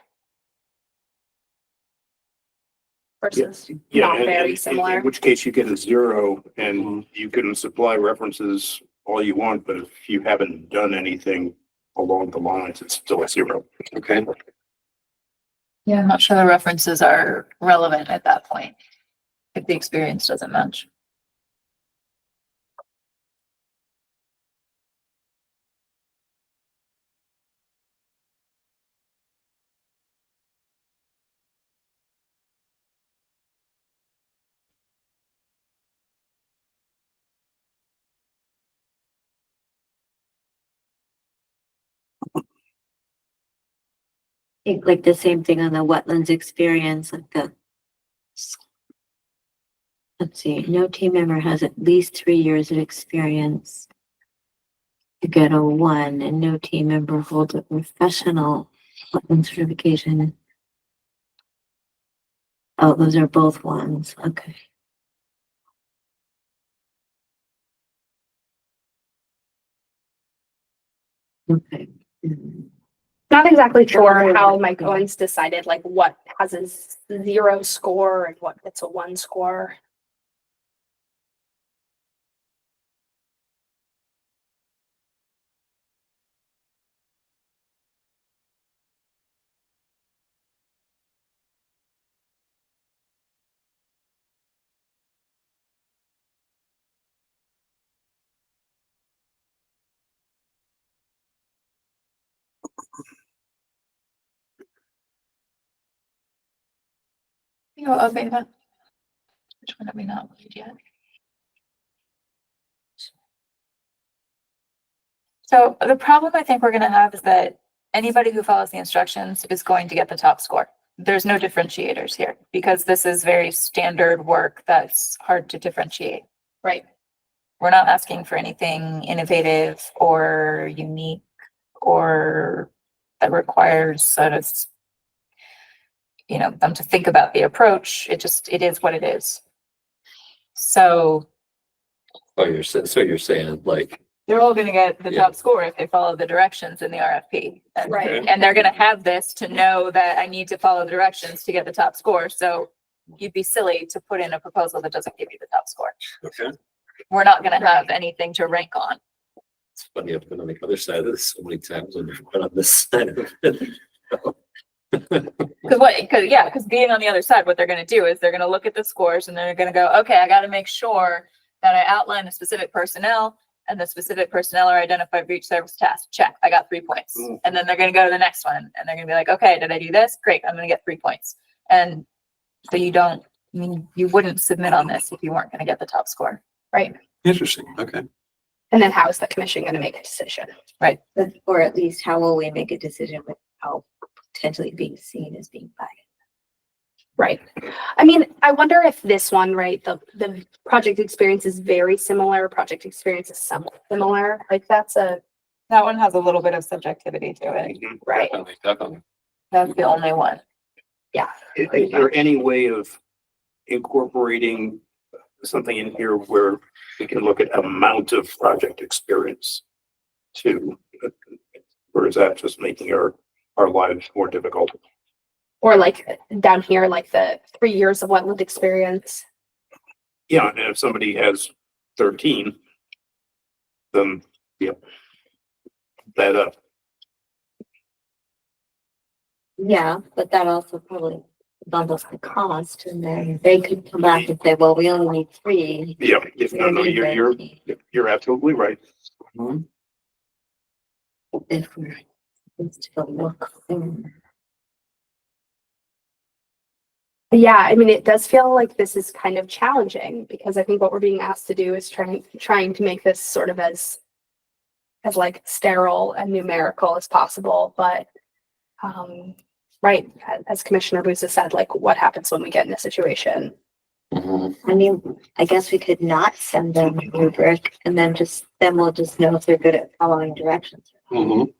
Versus Yeah, not very in similar. which case you get a 0 and you can supply references all you want, but if you haven't done anything along the lines, it's still a 0. Okay. Yeah, I'm not sure the references are relevant at that point if the experience doesn't match. Think like the same thing on the wetlands experience, like let's see, no team member has at least 3 years of experience. You get a 1, and no team member holds a professional wetland certification. Oh, those are both 1s. Okay. Okay. Not exactly sure how Mike Owens decided like what has a 0 score and what gets a 1 score. You know, okay, that. Which one have we not read yet? So the problem I think we're gonna have is that anybody who follows the instructions is going to get the top score. There's no differentiators here because this is very standard work that's hard to differentiate. Right. We're not asking for anything innovative or unique or that requires sort of, them to think about the approach. It is what it is. So Oh, so you're saying like, they're all gonna get the Yeah. top score if they follow the directions in the RFP. And- Right. And they're gonna have this to know that I need to follow the directions to get the top score. So you'd be silly to put in a proposal that doesn't give you the top score. Okay. We're not gonna have anything to rank on. it's funny, I've been on the other side of this so many times and never been on this side of it. Because being on the other side, what they're gonna do is they're gonna look at the scores and they're gonna go, okay, I gotta make sure that I outline the specific personnel and the specific personnel are identified for each service task. Check, I got 3 points. And then they're gonna go to the next one and they're gonna be like, okay, did I do this? Great, I'm gonna get 3 points. And so you wouldn't submit on this if you weren't gonna get the top score. Right. Interesting. Okay. And then how is the commission going to make a decision? Or at least how will we make a decision without potentially being seen as being biased? Right. I mean, I wonder if this one, right, the project experience is very similar, project experience is somewhat similar. Like that That one has a little bit of subjectivity to it. right. Definitely. That's the only one. Is there any way of incorporating something in here where we can look at amount of project experience too? Or is that just making our lives more difficult? Or like down here, like the 3 years of wetland experience. Yeah, and if somebody has 13, then, yep, that up. Yeah, but that also probably bundles the cost and then they could come back and say, well, we only need 3. Yeah, no, you're absolutely right. If we're still look. Yeah, I mean, it does feel like this is kind of challenging because I think what we're being asked to do is trying to make this sort of as like sterile and numerical as possible. But right, as Commissioner Busa said, like what happens when we get in a situation? I mean, I guess we could not send them a rubric and then we'll just know if they're good at following directions. Mm-hmm.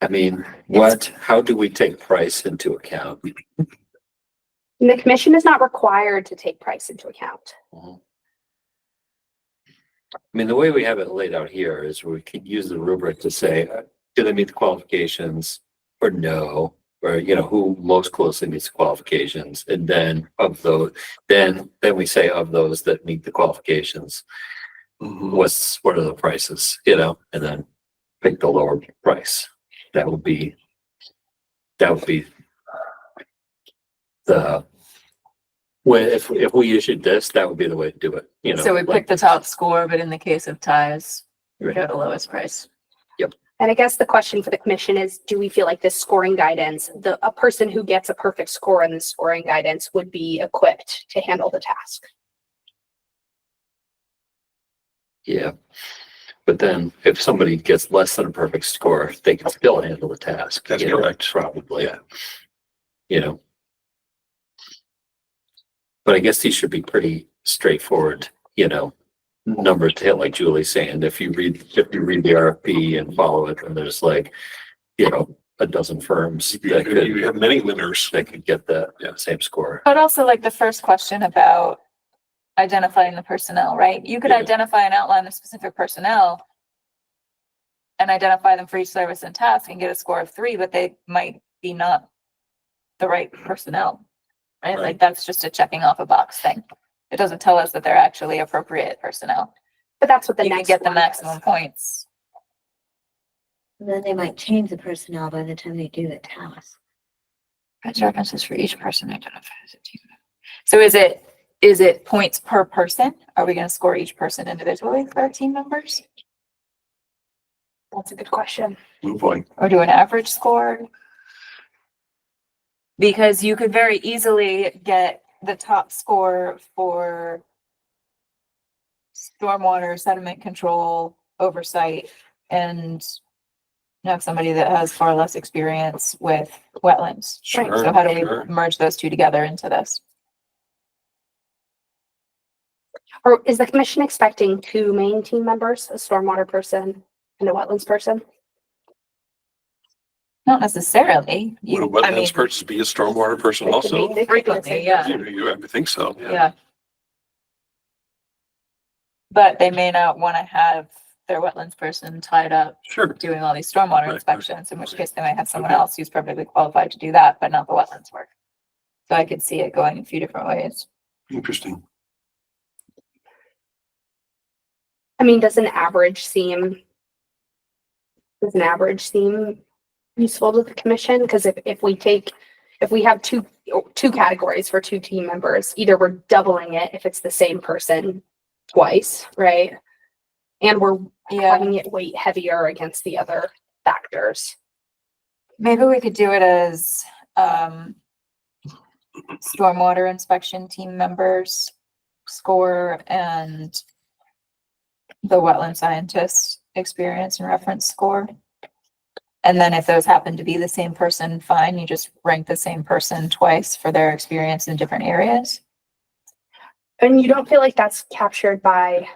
I mean, how do we take price into account? And the commission is not required to take price into account. I mean, the way we have it laid out here is we could use the rubric to say, do they meet the qualifications or no? Or, who most closely meets the qualifications. And then of those, then we say of those that meet the qualifications, what are the prices, and then pick the lower price. That would be the way, if we issued this, that would be the way to do it, So we pick the top score, but in the case of ties, we Right. go the lowest price. And I guess the question for the commission is, do we feel like this scoring guidance, a person who gets a perfect score in the scoring guidance would be equipped to handle the task? Yeah. But then if somebody gets less than a perfect score, they can still handle the task. That's correct. Probably. Yeah. But I guess these should be pretty straightforward, numbers to hit, like Julie's saying. If you read the RFP and follow it, and there's like, a dozen firms that You have many winners. could get the same score. But also like the first question about identifying the personnel, right? You could Yeah. identify and outline the specific personnel and identify them for each service and task and get a score of 3, but they might be not the right personnel, right? Right. Like that's just a checking off a box thing. It doesn't tell us that they're actually appropriate personnel. But that's what the You can next get the one does. maximum points. And then they might change the personnel by the time they do the task. References for each person identified as a team. So is it points per person? Are we going to score each person individually for our team members? That's a good question. Blue point. Or do an average score? Because you could very easily get the top score for stormwater sediment control oversight and have somebody that has far less experience with wetlands. Sure, So how do sure. we merge those two together into this? Or is the commission expecting two main team members, a stormwater person and a wetlands person? Not necessarily. Would a You, I mean, wetlands person be a stormwater person They could also? be- they could be the frequently, same yeah. person. You have to think so, yeah. yeah. But they may not want to have their wetlands person tied up Sure. doing all these stormwater Right, inspections, in which case they might have someone Okay. else who's perfectly qualified to do that, but not the wetlands work. So I could see it going a few different ways. Interesting. I mean, does an average seem useful to the commission? Because if we have two categories for two team members, either we're doubling it if it's the same person twice, right? And we're having it weight heavier against the other factors. Maybe we could do it as, stormwater inspection team members score and the wetland scientist experience and reference score. And then if those happen to be the same person, fine, you just rank the same person twice for their experience in different areas. And you don't feel like that's captured by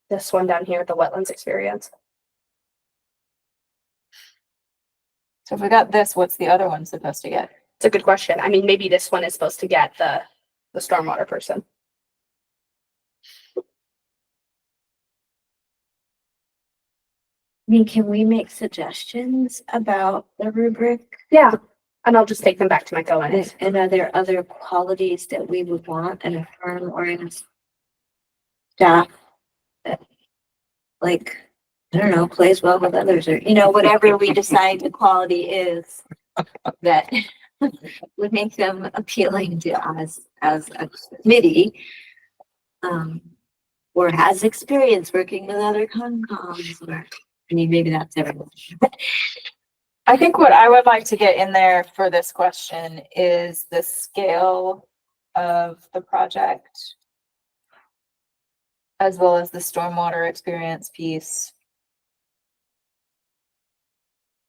this one down here, the wetlands experience? So if we got this, what's the other one supposed to get? It's a good question. I mean, maybe this one is supposed to get the stormwater person. I mean, can we make suggestions about the rubric? Yeah, and I'll just take them back to my co-eds. And are there other qualities that we would want in a firm or in a staff that, like, I don't know, plays well with others, or, you know, whatever we decide the quality is that would make them appealing to us as a committee, or has experience working with other Concons, or, I mean, maybe that's everyone. I think what I would like to get in there for this question is the scale of the project, as well as the stormwater experience piece.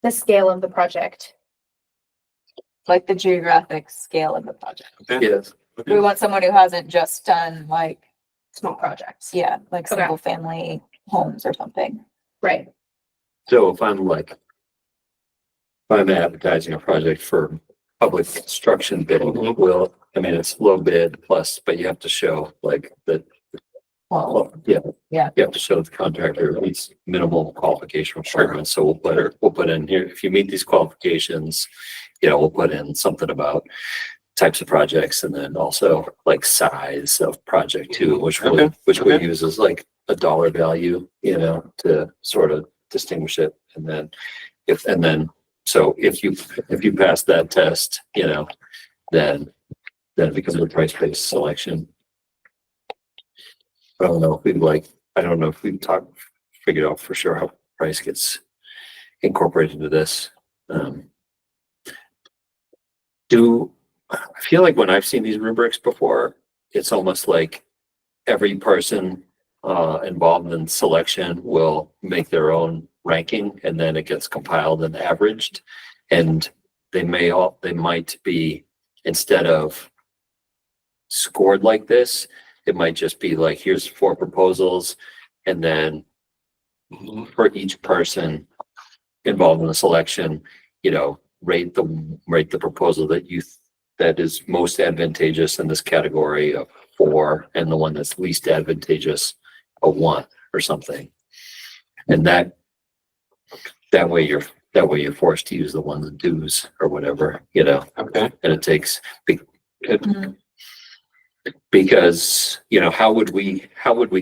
The scale of the project. Like the geographic scale of the project. Okay. Yes. Okay. We want someone who hasn't just done like, Small projects. yeah, like Okay. single family homes or something. Right. So if I'm advertising a project for public construction bidding, will, I mean, it's low bid plus, but you have to show like that. Well, Yeah. Yeah. You have to show the contractor meets minimal qualification requirements. So we'll put in here, if you meet these qualifications, you know, we'll put in something about types of projects and then also like size of project too, which we Okay. use as like a dollar value, you know, to sort of distinguish it. And then so if you pass that test, you know, then it becomes a price-based selection. I don't know if we've figured out for sure how price gets incorporated into this. I feel like when I've seen these rubrics before, it's almost like every person involved in selection will make their own ranking and then it gets compiled and averaged. And they might be, instead of scored like this, it might just be like, here's 4 proposals. And then for each person involved in the selection, you know, rate the proposal that is most advantageous in this category of 4, and the one that's least advantageous a 1 or something. And that way you're forced to use the ones and twos or whatever, you know. Okay. And it takes because, you know, how would we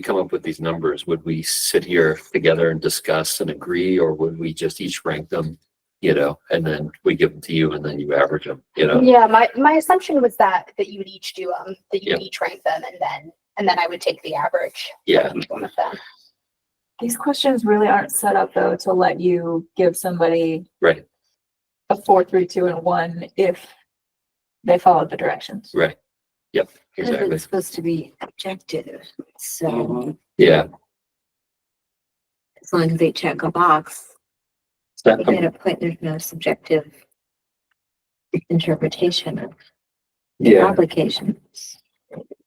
come up with these numbers? Would we sit here together and discuss and agree, or would we just each rank them, you know, and then we give them to you and then you average them, you know? Yeah, my assumption was that you would each do that you would Yeah. each rank them and then I would take the average. Yeah. of each one of them. these questions really aren't set up though to let you give somebody Right, a 4, 3, 2, and 1 if they follow the directions. right. Yep, But exactly. it's supposed to be objective, so Mhm. Yeah. as long as they check a box, That- you get a point, there's no subjective interpretation of the Yeah, applications.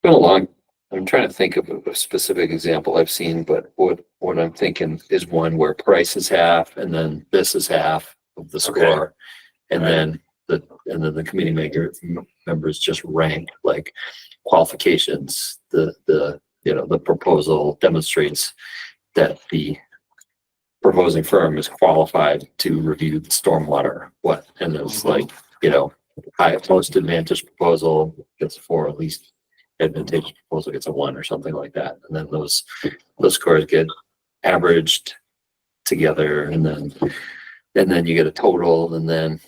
been a long, I'm trying to think of a specific example I've seen, but what I'm thinking is one where price is half and then this is half of the score. And Right. then the committee members just rank like qualifications, the proposal demonstrates that the proposing firm is qualified to review the stormwater, and it's like, most advantage proposal gets a 4, at least advantageous proposal gets a 1 or something like that. And then those scores get averaged together and then you get a total and then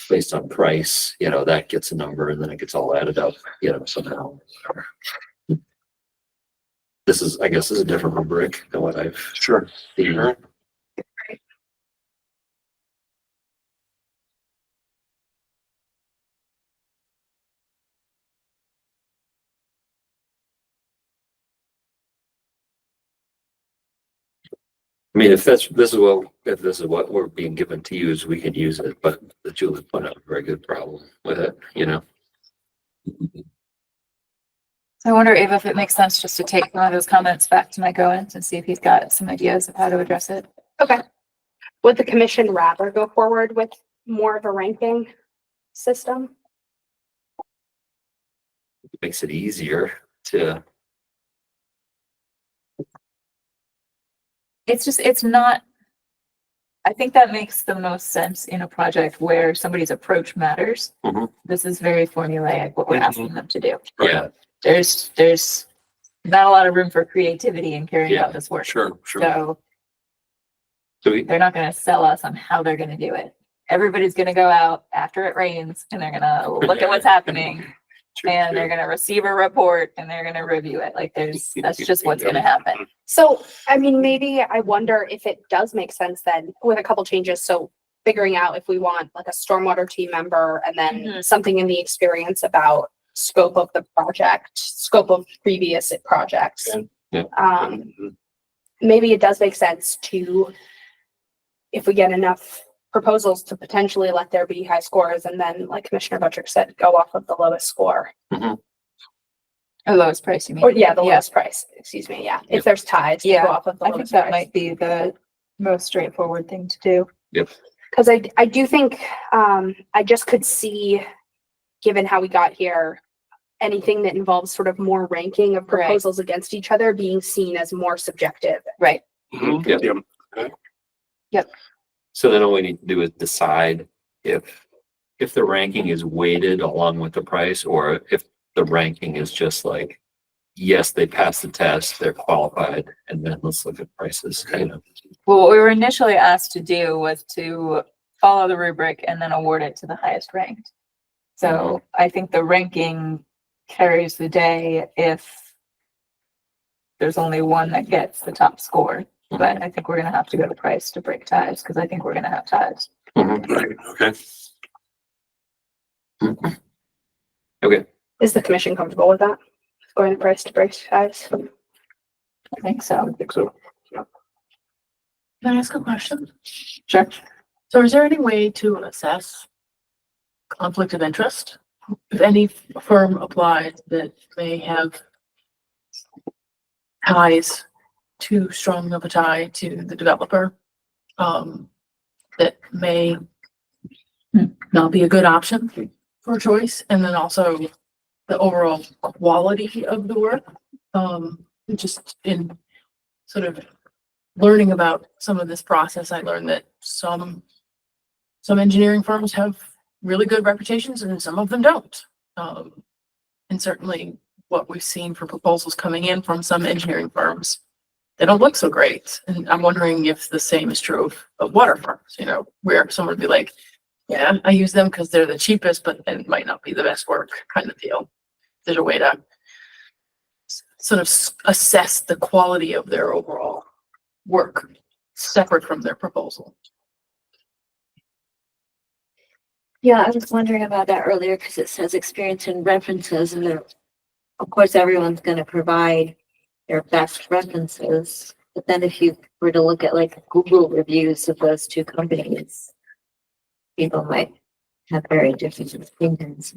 based on price, that gets a number and then it gets all added up, somehow. This is, I guess, is a different rubric than what I've Sure. seen. Sure. I mean, if this is what we're being given to use, we can use it, but the Julie put out a very good problem with it, So I wonder, Ava, if it makes sense just to take one of those comments back to Mike Owens and see if he's got some ideas of how to address it. Okay. Would the commission rather go forward with more of a ranking system? It makes it easier to, It's not, I think that makes the most sense in a project where somebody's approach matters. Mhm. This is very formulaic, what we're asking them to do. yeah, There's not a lot of room for creativity in carrying Yeah, out this work. Sure, sure. So so we, they're not gonna sell us on how they're gonna do it. Everybody's gonna go out after it rains and they're gonna look at what's happening and they're gonna receive a report and they're gonna review it. Like that's just what's gonna happen. So, I mean, maybe I wonder if it does make sense then with a couple changes. So figuring out if we want like a stormwater team member and then Mhm. something in the experience about scope of the project, scope of previous projects. Yeah. Maybe it does make sense to, if we get enough proposals, to potentially let there be high scores and then, like Commissioner Buttrick said, go off of the lowest score. Or lowest price, you mean? Or yeah, the lowest price, excuse me, yeah. If there's ties, to Yeah, go off of the I think lowest that price. might be the most straightforward thing to do. yep, Cause I do think, I just could see, given how we got here, anything that involves sort of more ranking of Right. proposals against each other being seen as more subjective. Right. Mhm. Yeah. So then all we need to do is decide if the ranking is weighted along with the price, or if the ranking is just like, yes, they passed the test, they're qualified, and then let's look at prices, Well, what we were initially asked to do was to follow the rubric and then award it to the highest ranked. So I think the ranking carries the day if there's only one that gets the top score. But I think we're gonna have to go to price to break ties, because I think we're gonna have ties. Right, okay. Okay, Is the commission comfortable with that? Going to price to break ties? I think so. I think so. Can I ask a question? Sure. So is there any way to assess conflict of interest? If any firm applied that may have ties, too strong of a tie to the developer, that may not be a good option for choice, and then also the overall quality of the work. Just in sort of learning about some of this process, I learned that some engineering firms have really good reputations and some of them don't. And certainly what we've seen for proposals coming in from some engineering firms, they don't look so great. And I'm wondering if the same is true of water firms, where someone would be like, yeah, I use them because they're the cheapest, but it might not be the best work kind of deal. There's a way to sort of assess the quality of their overall work separate from their proposal. Yeah, I was wondering about that earlier because it says experience and references and of course, everyone's gonna provide their best references. But then if you were to look at like Google reviews of those two companies, people might have very different opinions.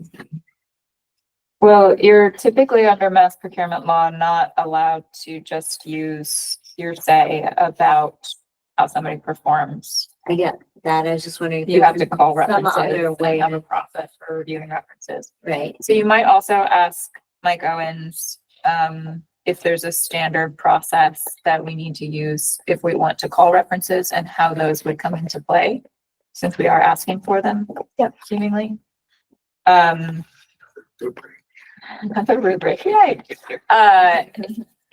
Well, you're typically under mass procurement law not allowed to just use hearsay about how somebody performs. I get that. I was just wondering. if You have to there's call some references other way, and have a process for reviewing references. right? So you might also ask Mike Owens, if there's a standard process that we need to use if we want to call references and how those would come into play, since we are asking for them. Yep. Seemingly. Another rubric, yay.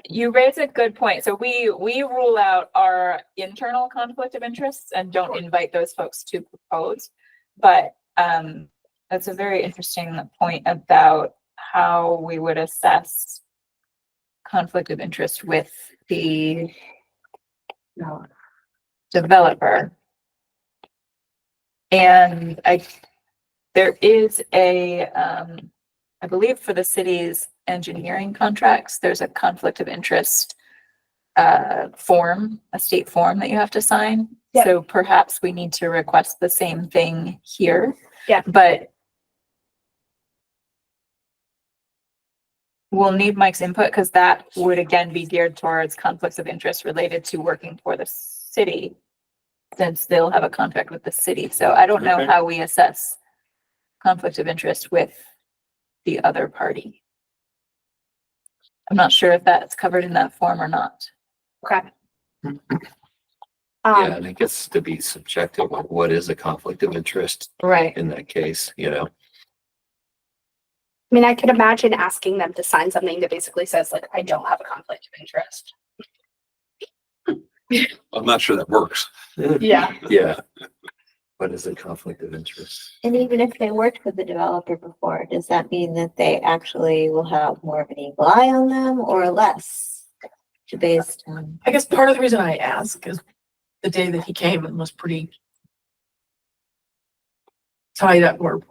You raise a good point. So we rule out our internal conflict of interests and don't invite those folks to propose. But that's a very interesting point about how we would assess conflict of interest with the developer. And there is a, I believe for the city's engineering contracts, there's a conflict of interest form, a state form that you have to sign. Yep. So perhaps we need to request the same thing here. Yeah. But we'll need Mike's input because that would again be geared towards conflicts of interest related to working for the city, since they'll have a contract with the city. So I don't know Okay. how we assess conflict of interest with the other party. I'm not sure if that's covered in that form or not. Okay. Yeah, and it gets to be subjective, like what is a conflict of interest Right. in that case, you know? I mean, I could imagine asking them to sign something that basically says like, I don't have a conflict of interest. I'm not sure that works. Yeah. Yeah. What is a conflict of interest? And even if they worked with the developer before, does that mean that they actually will have more of an eagle eye on them or less? Based on, I guess part of the reason I ask is the day that he came and was pretty tied up or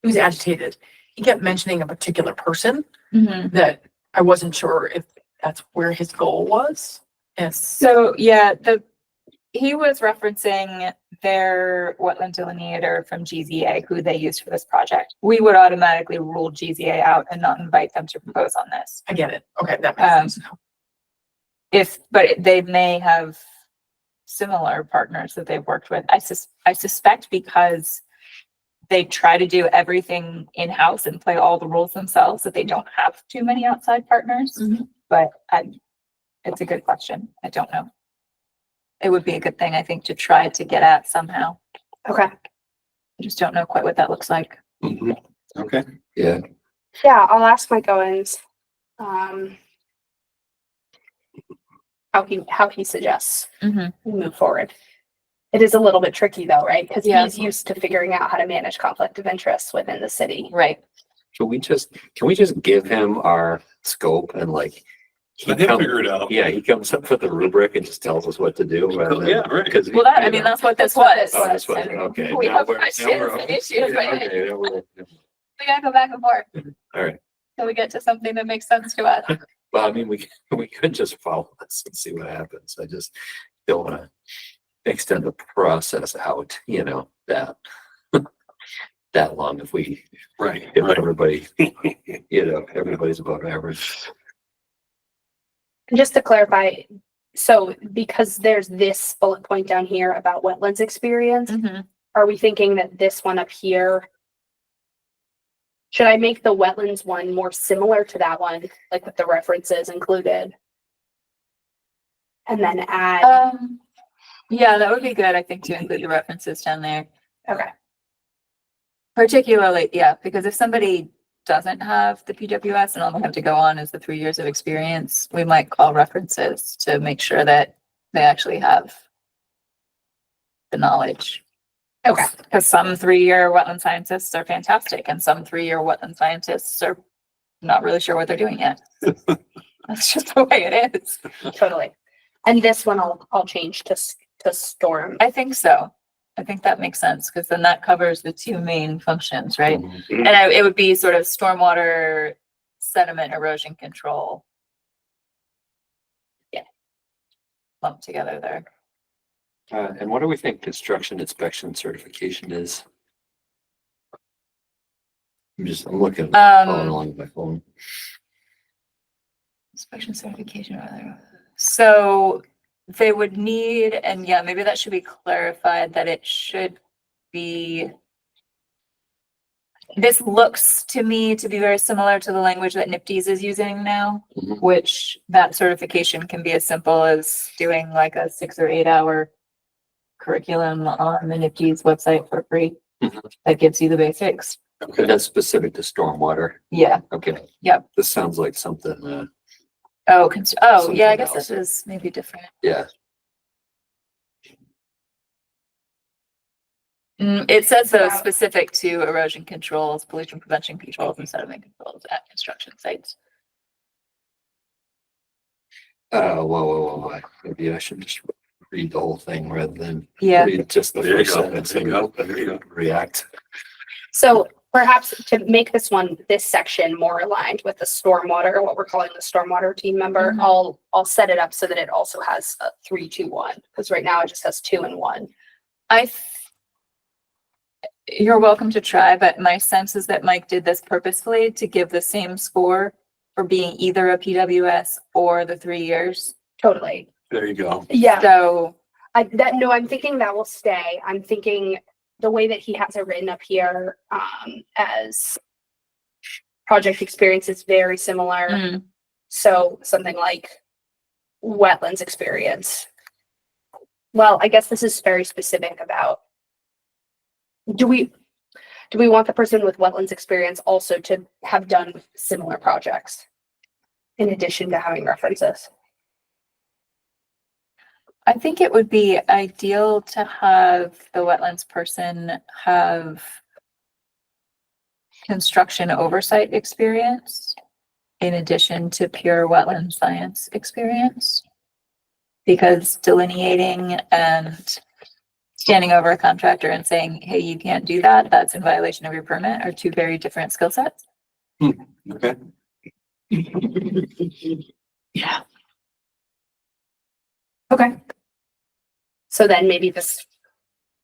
he was agitated. He kept mentioning a particular person Mhm. that I wasn't sure if that's where his goal was. And So, yeah, he was referencing their wetland delineator from GZA, who they used for this project. We would automatically rule GZA out and not invite them to propose on this. I get it. Okay, that makes sense now. But they may have similar partners that they've worked with. I suspect because they try to do everything in-house and play all the rules themselves, that they don't have too many outside partners. Mhm. But it's a good question. I don't know. It would be a good thing, I think, to try to get at somehow. Okay. I just don't know quite what that looks like. Mhm. Okay. Yeah. Yeah, I'll ask Mike Owens, how he suggests Mhm. we move forward. It is a little bit tricky though, right? Because Yeah. he's used to figuring out how to manage conflict of interest within the city. Right. Can we just give him our scope and like? Let him figure it out. Yeah, he comes up with a rubric and just tells us what to do. rather than- Yeah, right. 'cause, Well, you know. that's what this That's what was. this Oh, that's what, I mean, okay. we now have we're- now questions we're- and issues, yeah, but- okay, now we're- We gotta go back and forth All right. till we get to something that makes sense to us. Well, I mean, we could just follow this and see what happens. I just don't want to extend the process out, you know, that long if Right. everybody, you know, everybody's above average. And just to clarify, so because there's this bullet point down here about wetlands experience, Mhm. are we thinking that this one up here? Should I make the wetlands one more similar to that one, like with the references included? And then add, Yeah, that would be good, I think, to include the references down there. okay, Particularly, yeah, because if somebody doesn't have the PWS and all they have to go on is the 3 years of experience, we might call references to make sure that they actually have the knowledge. okay, Because some 3-year wetland scientists are fantastic and some 3-year wetland scientists are not really sure what they're doing yet. That's just the way it is. totally. And this one I'll change to storm. I think so. I think that makes sense, because then that covers the two main functions, right? Mhm. And it would be sort of stormwater, sediment erosion control. Yeah. Lumped together there. And what do we think construction inspection certification is? I'm looking, following along with my phone. Inspection certification. So they would need, and yeah, maybe that should be clarified, that it should be. This looks to me to be very similar to the language that NIPDES is using now, Mhm. which that certification can be as simple as doing like a 6 or 8 hour curriculum on the NIPDES website for free. Mhm. That gives you the basics. Okay, that's specific to stormwater. Yeah. Okay. Yep. This sounds like something, Oh, yeah, I Something guess else. this is maybe different. yeah. It says though specific to erosion controls, pollution prevention controls, and sediment controls at construction sites. Whoa. Maybe I should just read the whole thing rather than Yeah. read just the There you first go. sentence There you go. There you go. and react. So perhaps to make this section more aligned with the stormwater, what we're calling the stormwater team member, Mhm. I'll set it up so that it also has a 3, 2, 1, because right now it just has 2 and 1. You're welcome to try, but my sense is that Mike did this purposefully to give the same score for being either a PWS or the 3 years. Totally. There you go. Yeah. So I'm thinking that will stay. I'm thinking the way that he has it written up here, as project experience is very similar. So something like wetlands experience. Well, I guess this is very specific about, do we want the person with wetlands experience also to have done similar projects in addition to having references? I think it would be ideal to have the wetlands person have construction oversight experience in addition to pure wetland science experience. Because delineating and standing over a contractor and saying, hey, you can't do that, that's in violation of your permit, are two very different skill sets. Okay. Yeah. Okay. So then maybe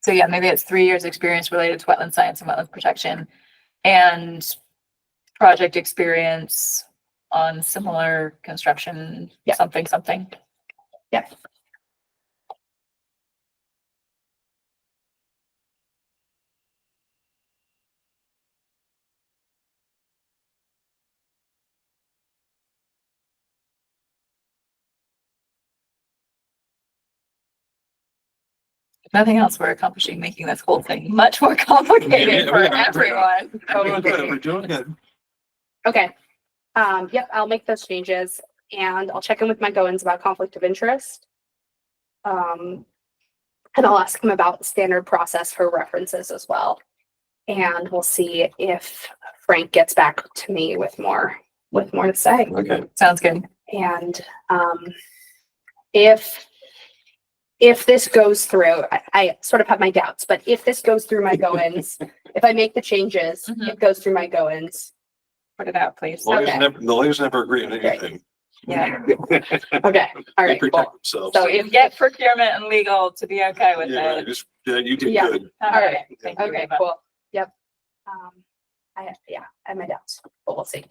So yeah, maybe it's 3 years experience related to wetland science and wetland protection and project experience on similar construction, Yeah. something. Yeah. If nothing else, we're accomplishing making this whole thing much more complicated Yeah, for yeah, everyone. We're doing good. We're doing good. Okay. Yep, I'll make those changes and I'll check in with Mike Owens about conflict of interest. And I'll ask him about the standard process for references as well. And we'll see if Frank gets back to me with more to say. Okay. Sounds good. And if this goes through, I sort of have my doubts, but if this goes through my Owens, if I make the changes, Mhm. it goes through my Owens. Put it out, please. Okay. The lawyers never agree on anything. Yeah. Okay, all They right, protect cool. themselves. So So you get procurement and legal to be okay with Yeah, it. you did Yeah. good. All right. Thank you very Okay, much. cool. Yep. I have my doubts, but we'll see.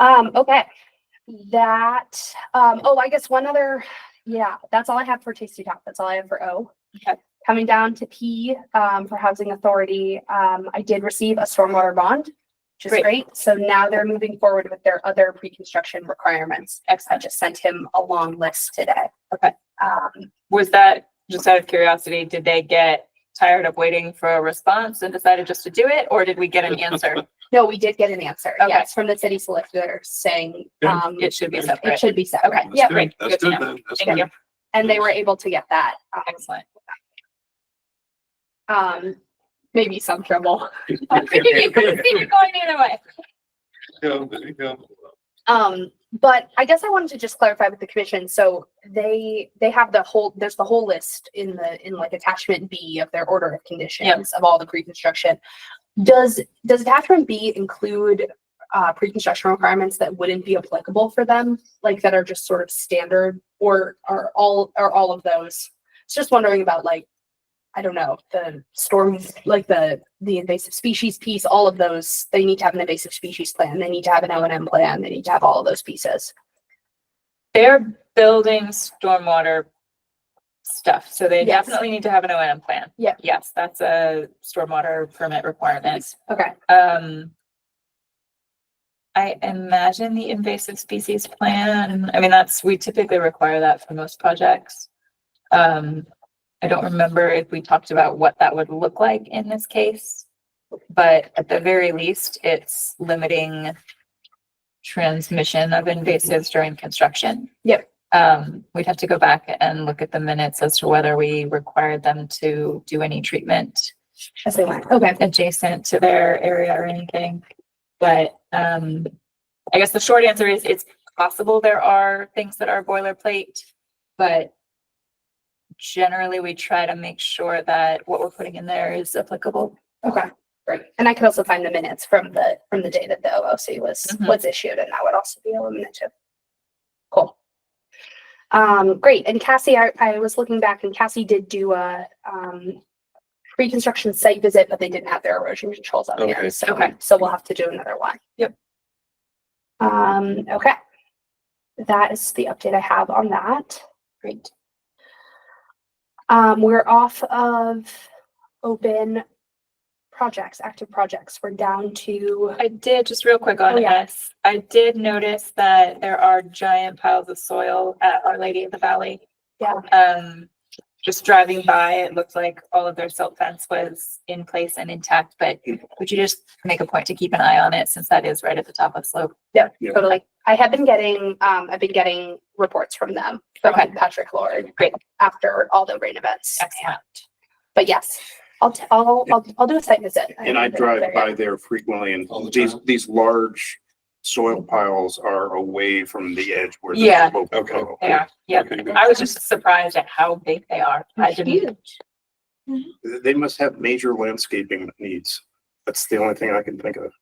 Okay. That, I guess one other, that's all I have for Tasty Top. That's all I have for O. Okay. Coming down to P, for Housing Authority, I did receive a stormwater bond, which is Great. great. So now they're moving forward with their other pre-construction requirements. I just sent him a long list today. Okay. Was that, just out of curiosity, did they get tired of waiting for a response and decided just to do it, or did we get an answer? No, we did get an answer. Okay. Yes, from the city solicitor saying, It should be it separate. should be separate. Okay. Yeah, Great. That's Good to good know. then. That's Thank good. you. and they were able to get that. Excellent. Maybe some trouble. You couldn't see it going either way. Yeah, there you go. But I guess I wanted to just clarify with the commission. So they have there's the whole list in like attachment B of their order of conditions of all the pre-construction. Does attachment B include pre-construction requirements that wouldn't be applicable for them, like that are just sort of standard, or are all of those? Just wondering about, like, I don't know, the storm, like the invasive species piece, all of those. They need to have an invasive species plan. They need to have an O&M plan. They need to have all of those pieces. They're building stormwater stuff, so they definitely need to have an O&M plan. Yeah. Yes, that's a stormwater permit requirement. Okay. I imagine the invasive species plan, I mean, we typically require that for most projects. I don't remember if we talked about what that would look like in this case, but at the very least, it's limiting transmission of invasives during construction. Yep. We'd have to go back and look at the minutes as to whether we required them to do any treatment As they went. Okay. adjacent to their area or anything. But I guess the short answer is it's possible there are things that are boilerplate, but generally we try to make sure that what we're putting in there is applicable. Okay. Great. And I could also find the minutes from the day that the OOC was issued, and that would also be eliminated. Cool. Great. And Cassie, I was looking back, and Cassie did do a pre-construction site visit, but they didn't have their erosion controls up yet. So we'll have to do another one. Yep. Okay. That is the update I have on that. Great. We're off of open projects, active projects. We're down to, I did, just real quick on S, I did notice that there are giant piles of soil at Our Lady of the Valley. yeah. Just driving by, it looked like all of their silt fence was in place and intact, but would you just make a point to keep an eye on it, since that is right at the top of the slope? Yeah, Yeah. totally. I've been getting reports from them, from Patrick Lord. Great. After all the rain events. Excellent. But yes, I'll do a site visit. And I drive by there frequently, and All the time? these large soil piles are away from the edge where Yeah. the slope. Okay. They are, yeah. Okay. I was just surprised at how big they are. I didn't, They must have major landscaping needs. That's the only thing I can think of.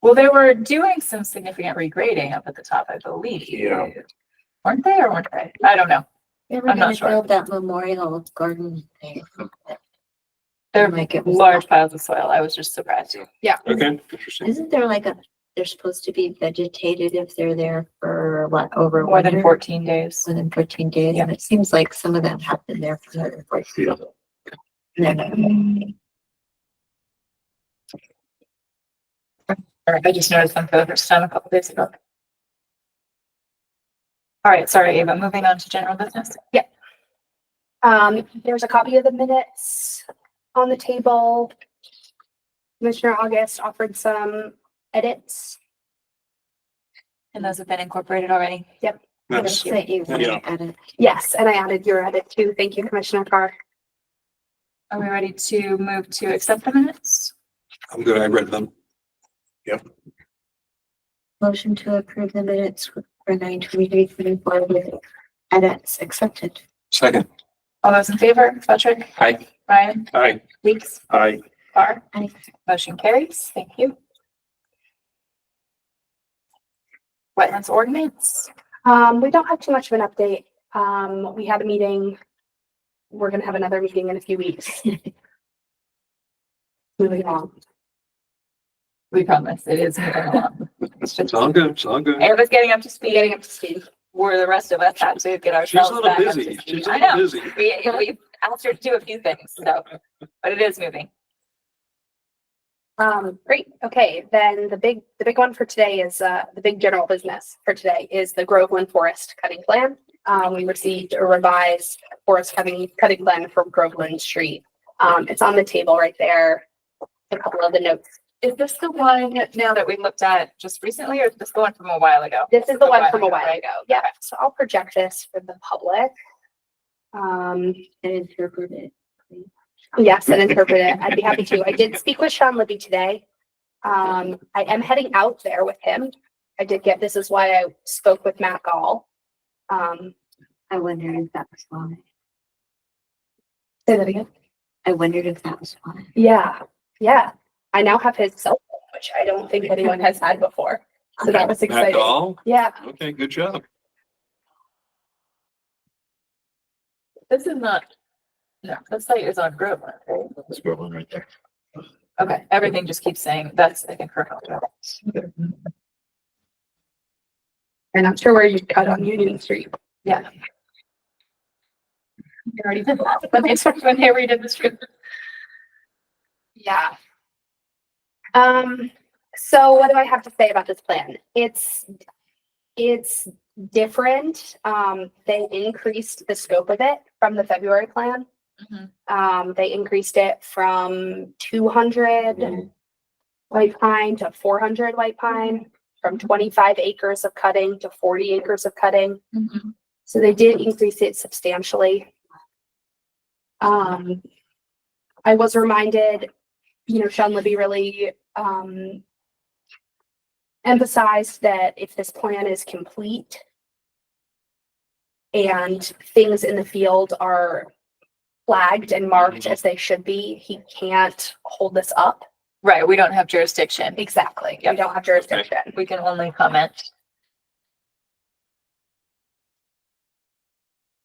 well, they were doing some significant regrading up at the top, I believe. Yeah. Weren't they or weren't they? I don't know. They were I'm not gonna sure. build that memorial garden thing. They're Like it was large piles of soil. I was just surprised. Okay, interesting. Isn't there like they're supposed to be vegetated if they're there for what, over More than winter? 14 days. More than 14 days, and it seems like some of them have been there for more than 14 days. No. All right, I just noticed them for the first time a couple days ago. All right, sorry, Ava, moving on to general business. There's a copy of the minutes on the table. Commissioner August offered some edits. And those have been incorporated already. That's, That you Yeah. edit. Yes, and I added your edit too. Thank you, Commissioner Carr. Are we ready to move to accept the minutes? I'm good. I read them. Motion to approve the minutes for 9/23/24 with edits accepted. Second. All those in favor, Patrick, Hi. Ryan, Aye. Weeks, I, Carr? Aye. Motion carries. Thank you. Wetlands ordinance. We don't have too much of an update. We had a meeting. We're gonna have another meeting in a few weeks. Moving on. We promise it is moving along. It's all good. It's all good. Ava's getting up to speed. Getting up to speed. Where the rest of us have to get She's a ourselves little back up to busy. speed. She's a I little know. busy. We asked her to do a few things, so, but it is moving. Great. Okay, then the big one for today is the big general business for today is the Groveland Forest cutting plan. We received a revised forest cutting plan from Groveland Street. It's on the table right there. A couple of the notes. Is this the one now that we looked at just recently, or is this the one from a while ago? This is the one from a while right? ago. Yeah. So I'll project this for the public. And interpret it. Yes, and interpret it. I'd be happy to. I did speak with Sean Libby today. I am heading out there with him. this is why I spoke with Matt Gall. I wondered if that was why. Say that again. I wondered if that was why. Yeah, yeah. I now have his cell phone, which I don't think anyone has had before. So that was Matt exciting. Dahl? Yeah. Okay, good job. This is not, no, the site is on Groveland, right? Let's go one right there. Okay, everything just keeps saying, that's, I think, her hotel. And I'm sure where you cut on Union Street. Yeah. You already did that when they redid the street. Yeah. So what do I have to say about this plan? It's different. They increased the scope of it from the February plan. They increased it from 200 white pine to 400 white pine, from 25 acres of cutting to 40 acres of cutting. So they did increase it substantially. I was reminded, Sean Libby really emphasized that if this plan is complete and things in the field are flagged and marked as they should be, he can't hold this up. Right, we don't have jurisdiction. Exactly. Yep. We don't have jurisdiction. We can only comment.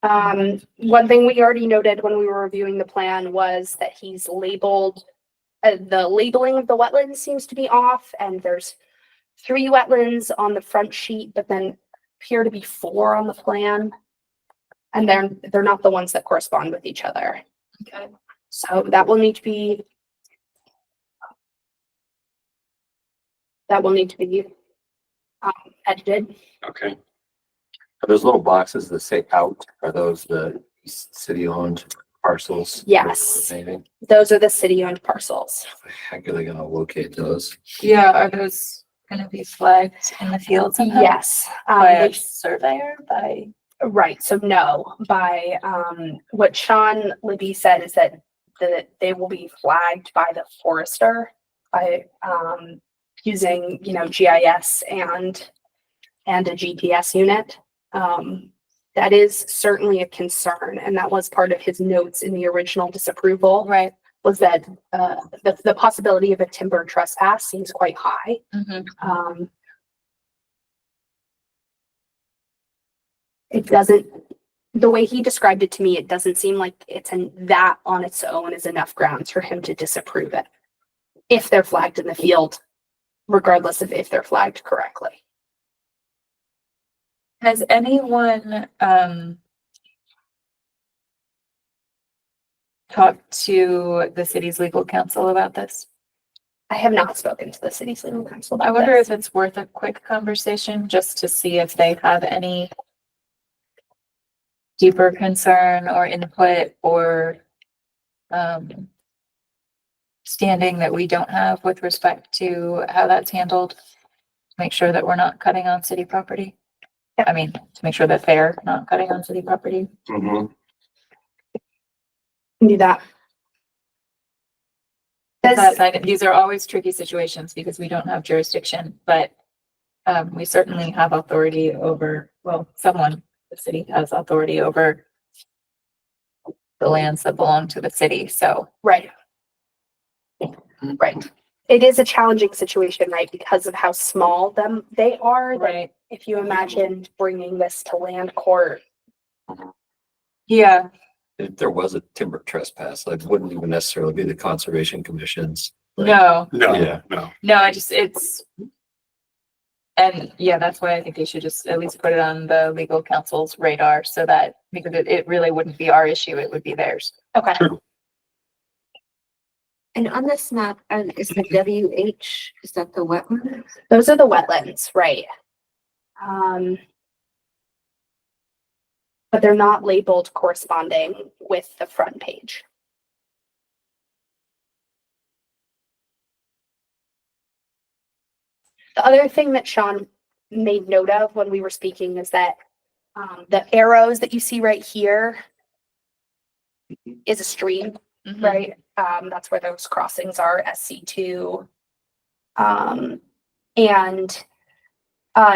One thing we already noted when we were reviewing the plan was that he's labeled, the labeling of the wetlands seems to be off, and there's 3 wetlands on the front sheet, but then appear to be 4 on the plan. And they're not the ones that correspond with each other. Okay. So that will need to be edited. Okay. Are those little boxes that say out, are those the city-owned parcels? Yes. Maybe. Those are the city-owned parcels. How are they gonna locate those? Yeah, are those gonna be flagged in the field somehow? Yes. By a surveyor, by? Right. So no, by what Sean Libby said is that they will be flagged by the forester by using GIS and a GPS unit. That is certainly a concern, and that was part of his notes in the original disapproval. Right. Was that the possibility of a timber trespass seems quite high. It doesn't, the way he described it to me, it doesn't seem like that on its own is enough grounds for him to disapprove it. If they're flagged in the field, regardless of if they're flagged correctly. Has anyone talked to the city's legal counsel about this? I have not spoken to the city's legal counsel about I wonder this. if it's worth a quick conversation just to see if they have any deeper concern or input or standing that we don't have with respect to how that's handled. Make sure that we're not cutting on city property. I mean, to make sure that they're not cutting on city property. Can do that. These are always tricky situations because we don't have jurisdiction, but we certainly have authority over, well, the city has authority over the lands that belong to the city, so. Right. Right. It is a challenging situation, right? Because of how small they are. Right. If you imagine bringing this to land court. Yeah. If there was a timber trespass, it wouldn't even necessarily be the Conservation Commission's. No, Yeah. No. and yeah, that's why I think they should just at least put it on the legal counsel's radar so that, because it really wouldn't be our issue, it would be theirs. Okay. And on this map, is the WH, is that the wetland? Those are the wetlands, right? But they're not labeled corresponding with the front page. The other thing that Sean made note of when we were speaking is that the arrows that you see right here is a stream, right? That's where those crossings are, SC2. And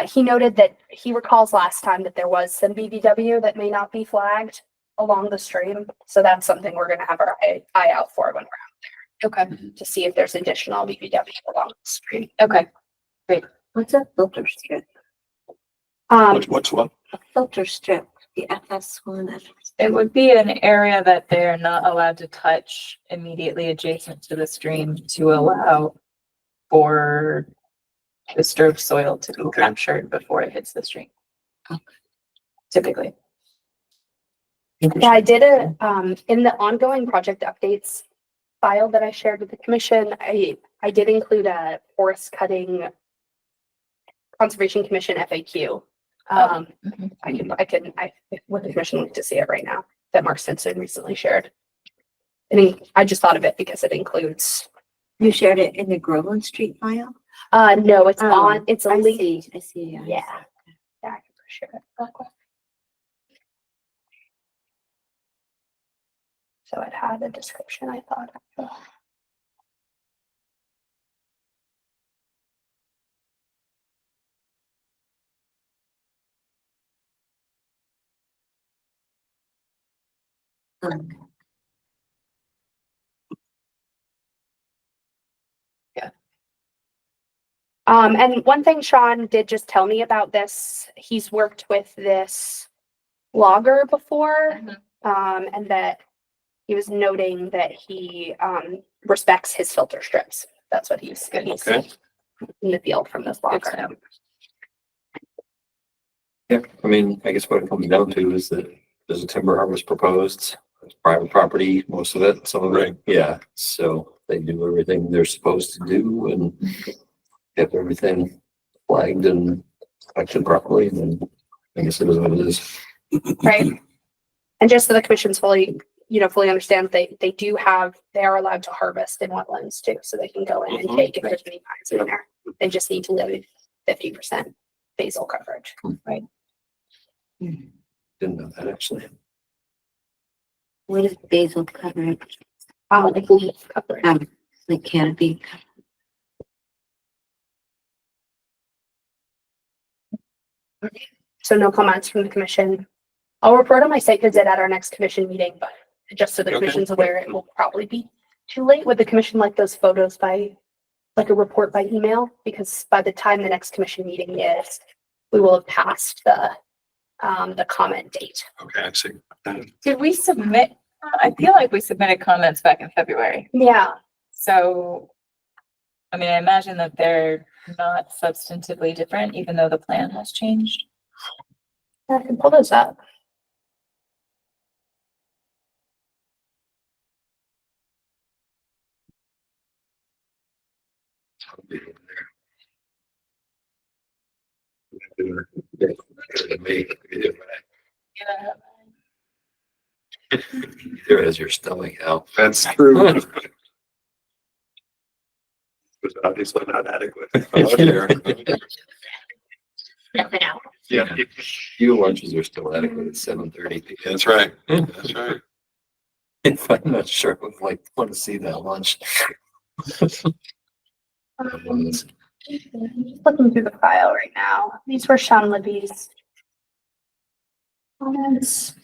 He noted that he recalls last time that there was some BBW that may not be flagged along the stream. So that's something we're gonna have our eye out for when we're Okay, out there to see if there's additional BBW along the stream. okay. What's a filter strip? What's what? A filter strip, the FS1. It would be an area that they're not allowed to touch immediately adjacent to the stream to allow for disturbed soil to be Okay. captured before it hits the stream. Okay. Typically. Yeah, I did in the ongoing project updates file that I shared with the commission, I did include a forest cutting Conservation Commission FAQ. Mhm. I would the commission like to see it right now that Mark Stinson recently shared. I just thought of it because it includes, You shared it in the Groveland Street file? no, it's Oh, it's a I link. see, I see. Yeah. Yeah, I can share it real quick. So it had a description, I thought. Um, And one thing Sean did just tell me about this, he's worked with this logger before, and that he was noting that he respects his filter strips. That's what he's Okay. in the field from this Good to logger. know. Yeah, I mean, I guess what it comes down to is that there's a timber harvest proposed. It's private property, most of it, some of it, yeah. So they do everything they're supposed to do and have everything flagged and collected properly, and then I guess it is what it is. Right. And just so the commission's fully understand, they are allowed to harvest in wetlands too, so they can go in and take if there's any pines in there. They just need to leave 50% basal coverage. Didn't know that actually. What is basal coverage? Like leaf coverage. Like canopy? So no comments from the commission. I'll report on my site visit at our next commission meeting, but just so the Okay. commission's aware, it will probably be too late. Would the commission like those photos by, like a report by email? Because by the time the next commission meeting is, we will have passed the comment date. Okay, I see. Did we submit, I feel like we submitted comments back in February. Yeah, So, I mean, I imagine that they're not substantively different, even though the plan has changed. I can pull those up. There is your stomach out. That's true. It was obviously not adequate. Yeah, Few lunches are still adequate at 7:30. that's right. That's right. If I'm not sure, I would like want to see that lunch. I'm just looking through the file right now. These were Sean Libby's comments.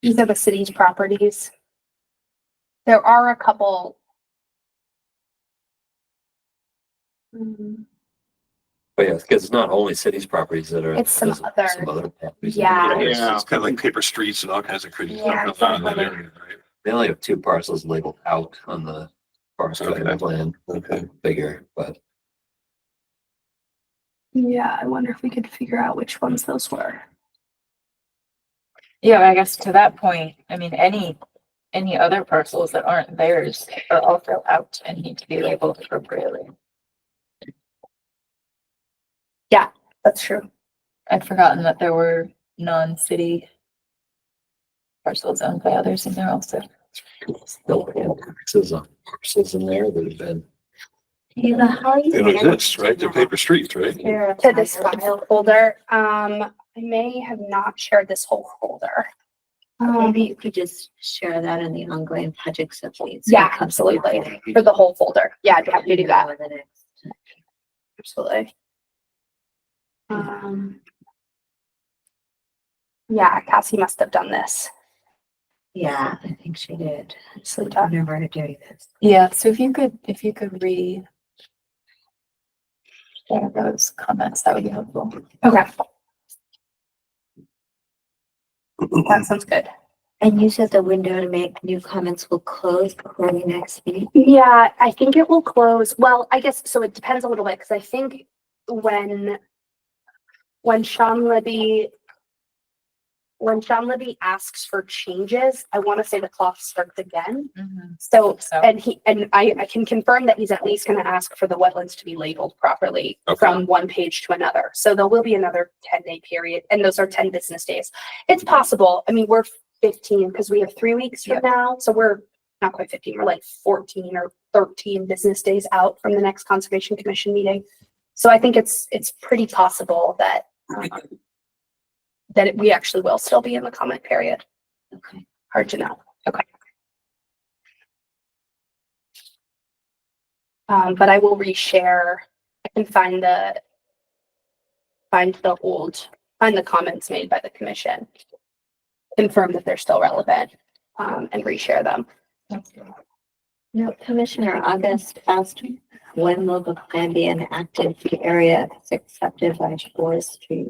These are the city's properties. There are a couple. But yeah, because it's not only cities properties that are. It's some there's other- Some other properties. Yeah. It's kind of like paper streets and all kinds of crazy Yeah, stuff going on in that area, right? They only have 2 parcels labeled out on the forest cutting Okay. plan, Okay. bigger, but Yeah, I wonder if we could figure out which ones those were. Yeah, I guess to that point, I mean, any other parcels that aren't theirs are also out and need to be labeled appropriately. That's true. I'd forgotten that there were non-city parcels owned by others in there also. still have parcels in there that have been. Ava, how are you? They don't exist, right? They're paper streets, right? Here, To this file folder, I may have not shared this whole folder. Maybe you could just share that in the ongoing projects updates. Yeah, absolutely. For the whole folder. Yeah, I'd be happy to do that. Absolutely. Yeah, Cassie must have done this. Yeah, I think she did. Nicely I done. remember her doing this. Yeah, so if you could share those comments, that would be helpful. Okay. That sounds good. And you said the window to make new comments will close before the next meeting? Yeah, I think it will close. Well, I guess, so it depends a little bit, because I think when Sean Libby asks for changes, I want to say the clock starts again. So, So- and I can confirm that he's at least going to ask for the wetlands to be labeled properly Okay. from one page to another. So there will be another 10-day period, and those are 10 business days. It's possible. I mean, we're 15 because we have 3 weeks from now. So we're not quite 15. We're like 14 or 13 business days out from the next Conservation Commission meeting. So I think it's pretty possible that we actually will still be in the comment period. Okay. Hard to know. Okay. But I will reshare. I can find the comments made by the commission, confirm that they're still relevant, and reshare them. No, Commissioner August asked, when will the plan be enacted if the area is accepted by forestry?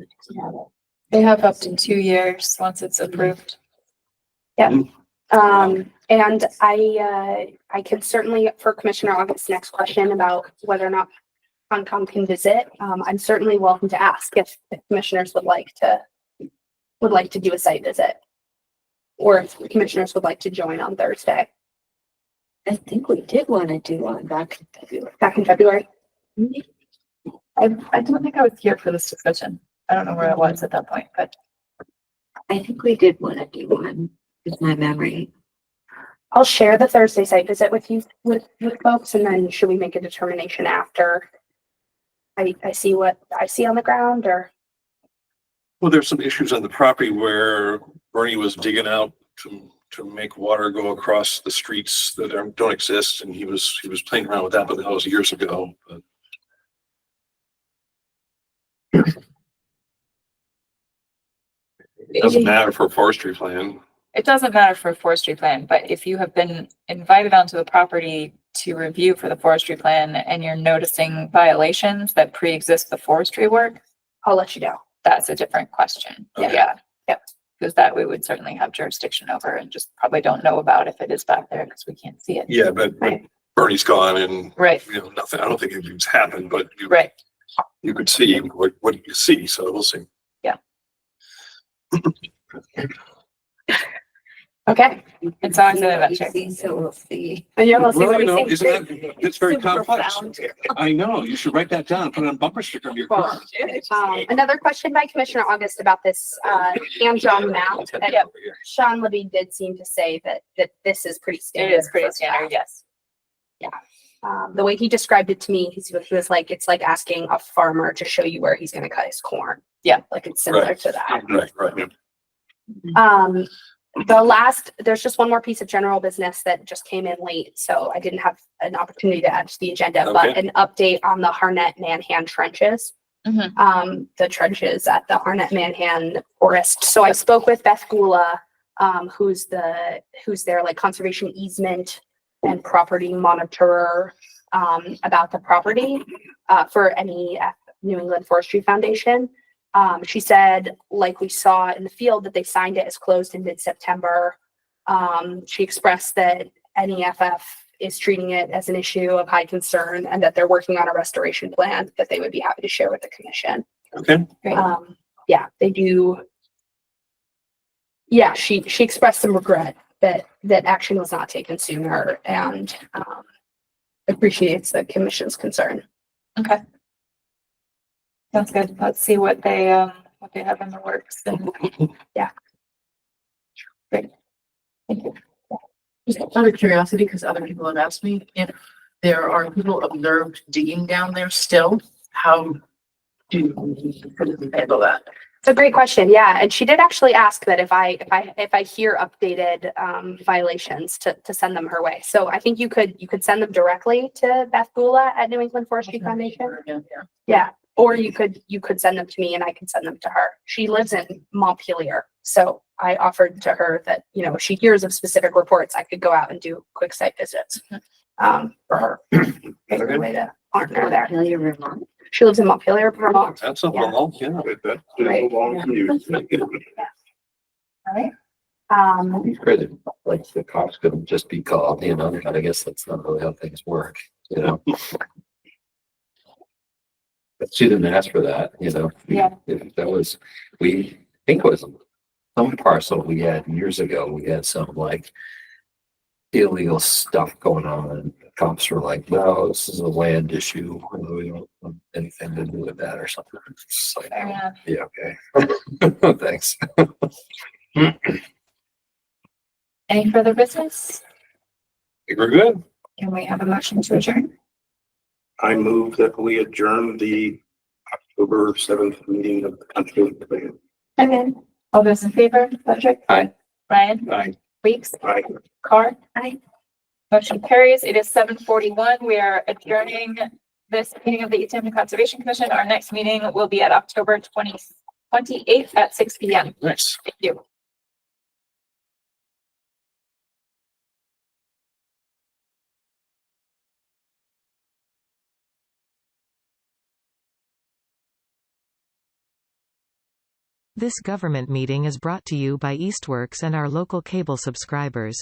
They have up to 2 years once it's approved. And I can certainly, for Commissioner August's next question about whether or not Concom can visit, I'm certainly welcome to ask if commissioners would like to do a site visit, or if commissioners would like to join on Thursday. I think we did want to do one back in February. Back in February. I don't think I was here for this discussion. I don't know where I was at that point, but I think we did want to do one, is my memory. I'll share the Thursday site visit with you, with folks, and then should we make a determination after I see what I see on the ground, or? Well, there's some issues on the property where Bernie was digging out to make water go across the streets that don't exist, and he was playing around with that, but that was years ago. But it doesn't matter for a forestry plan. it doesn't matter for a forestry plan, but if you have been invited onto the property to review for the forestry plan and you're noticing violations that pre-exist the forestry work, I'll let you know. that's a different question. Okay. Yeah. Yep. Because that we would certainly have jurisdiction over and just probably don't know about if it is back there because we can't see it. Yeah, but Bernie's gone and, Right, nothing, I don't think anything's happened, but right. you could see what you see, so we'll see. Okay. It's always an You adventure. see, so we'll see. And you'll see Well, what you know, he thinks. isn't that, it's very Super complex. profound. I know, you should write that down, put it on bumper sticker of your car. Another question by Commissioner August about this hand-drawn map. Yep. Sean Libby did seem to say that this is pretty It standard. is pretty for standard, yes. The way he described it to me, he was like, it's like asking a farmer to show you where he's gonna cut his corn. Yeah. Like it's similar Right. to that. Right. There's just one more piece of general business that just came in late, so I didn't have an opportunity to add to the agenda, but Okay. an update on the Harnett Manhan trenches. The trenches at the Harnett Manhan Forest. So I spoke with Beth Gula, who's their like conservation easement and property monitorer, about the property, for any New England Forestry Foundation. She said, like we saw in the field, that they signed it as closed in mid-September. She expressed that NEFF is treating it as an issue of high concern and that they're working on a restoration plan that they would be happy to share with the commission. Okay. Yeah, they do. Yeah, she expressed some regret that action was not taken sooner and appreciates the commission's concern. Okay. Sounds good. Let's see what they have in the works and. Yeah. Great. Thank you. Just out of curiosity, because other people have asked me, if there are people observed digging down there still, how handle that? It's a great question. Yeah. And she did actually ask that if I hear updated violations to send them her way. So I think you could send them directly to Beth Gula at New England Forestry Foundation. Yeah. Or you could send them to me and I can send them to her. She lives in Montpelier. So I offered to her that, if she hears of specific reports, I could go out and do quick site visits for her. Favorite way to partner her there. Montpelier, Vermont. She lives in Montpelier, Vermont. That's a Yeah. long, yeah. That's Right. a long commute. All right. Be crazy. Like the cops could just be called, but I guess that's not really how things work, But she didn't ask for that, Yeah. If that was, I think it was some parcel we had years ago, we had some like illegal stuff going on and cops were like, no, this is a land issue. We don't want anything to do with that or something. It's just like, Fair enough. yeah, okay. Thanks. Any further business? think we're good. Can we have a motion to adjourn? I move that we adjourn the October 7th meeting of the Conservation Commission. Okay. All those in favor, Patrick? Aye. Ryan? Aye. Weeks? Aye. Carr? Aye. Motion carries. It is 7:41. We are adjourning this meeting of the Easthampton Conservation Commission. Our next meeting will be at October 28th at 6 p.m. Nice. Thank you. This government meeting is brought to you by Eastworks and our local cable subscribers.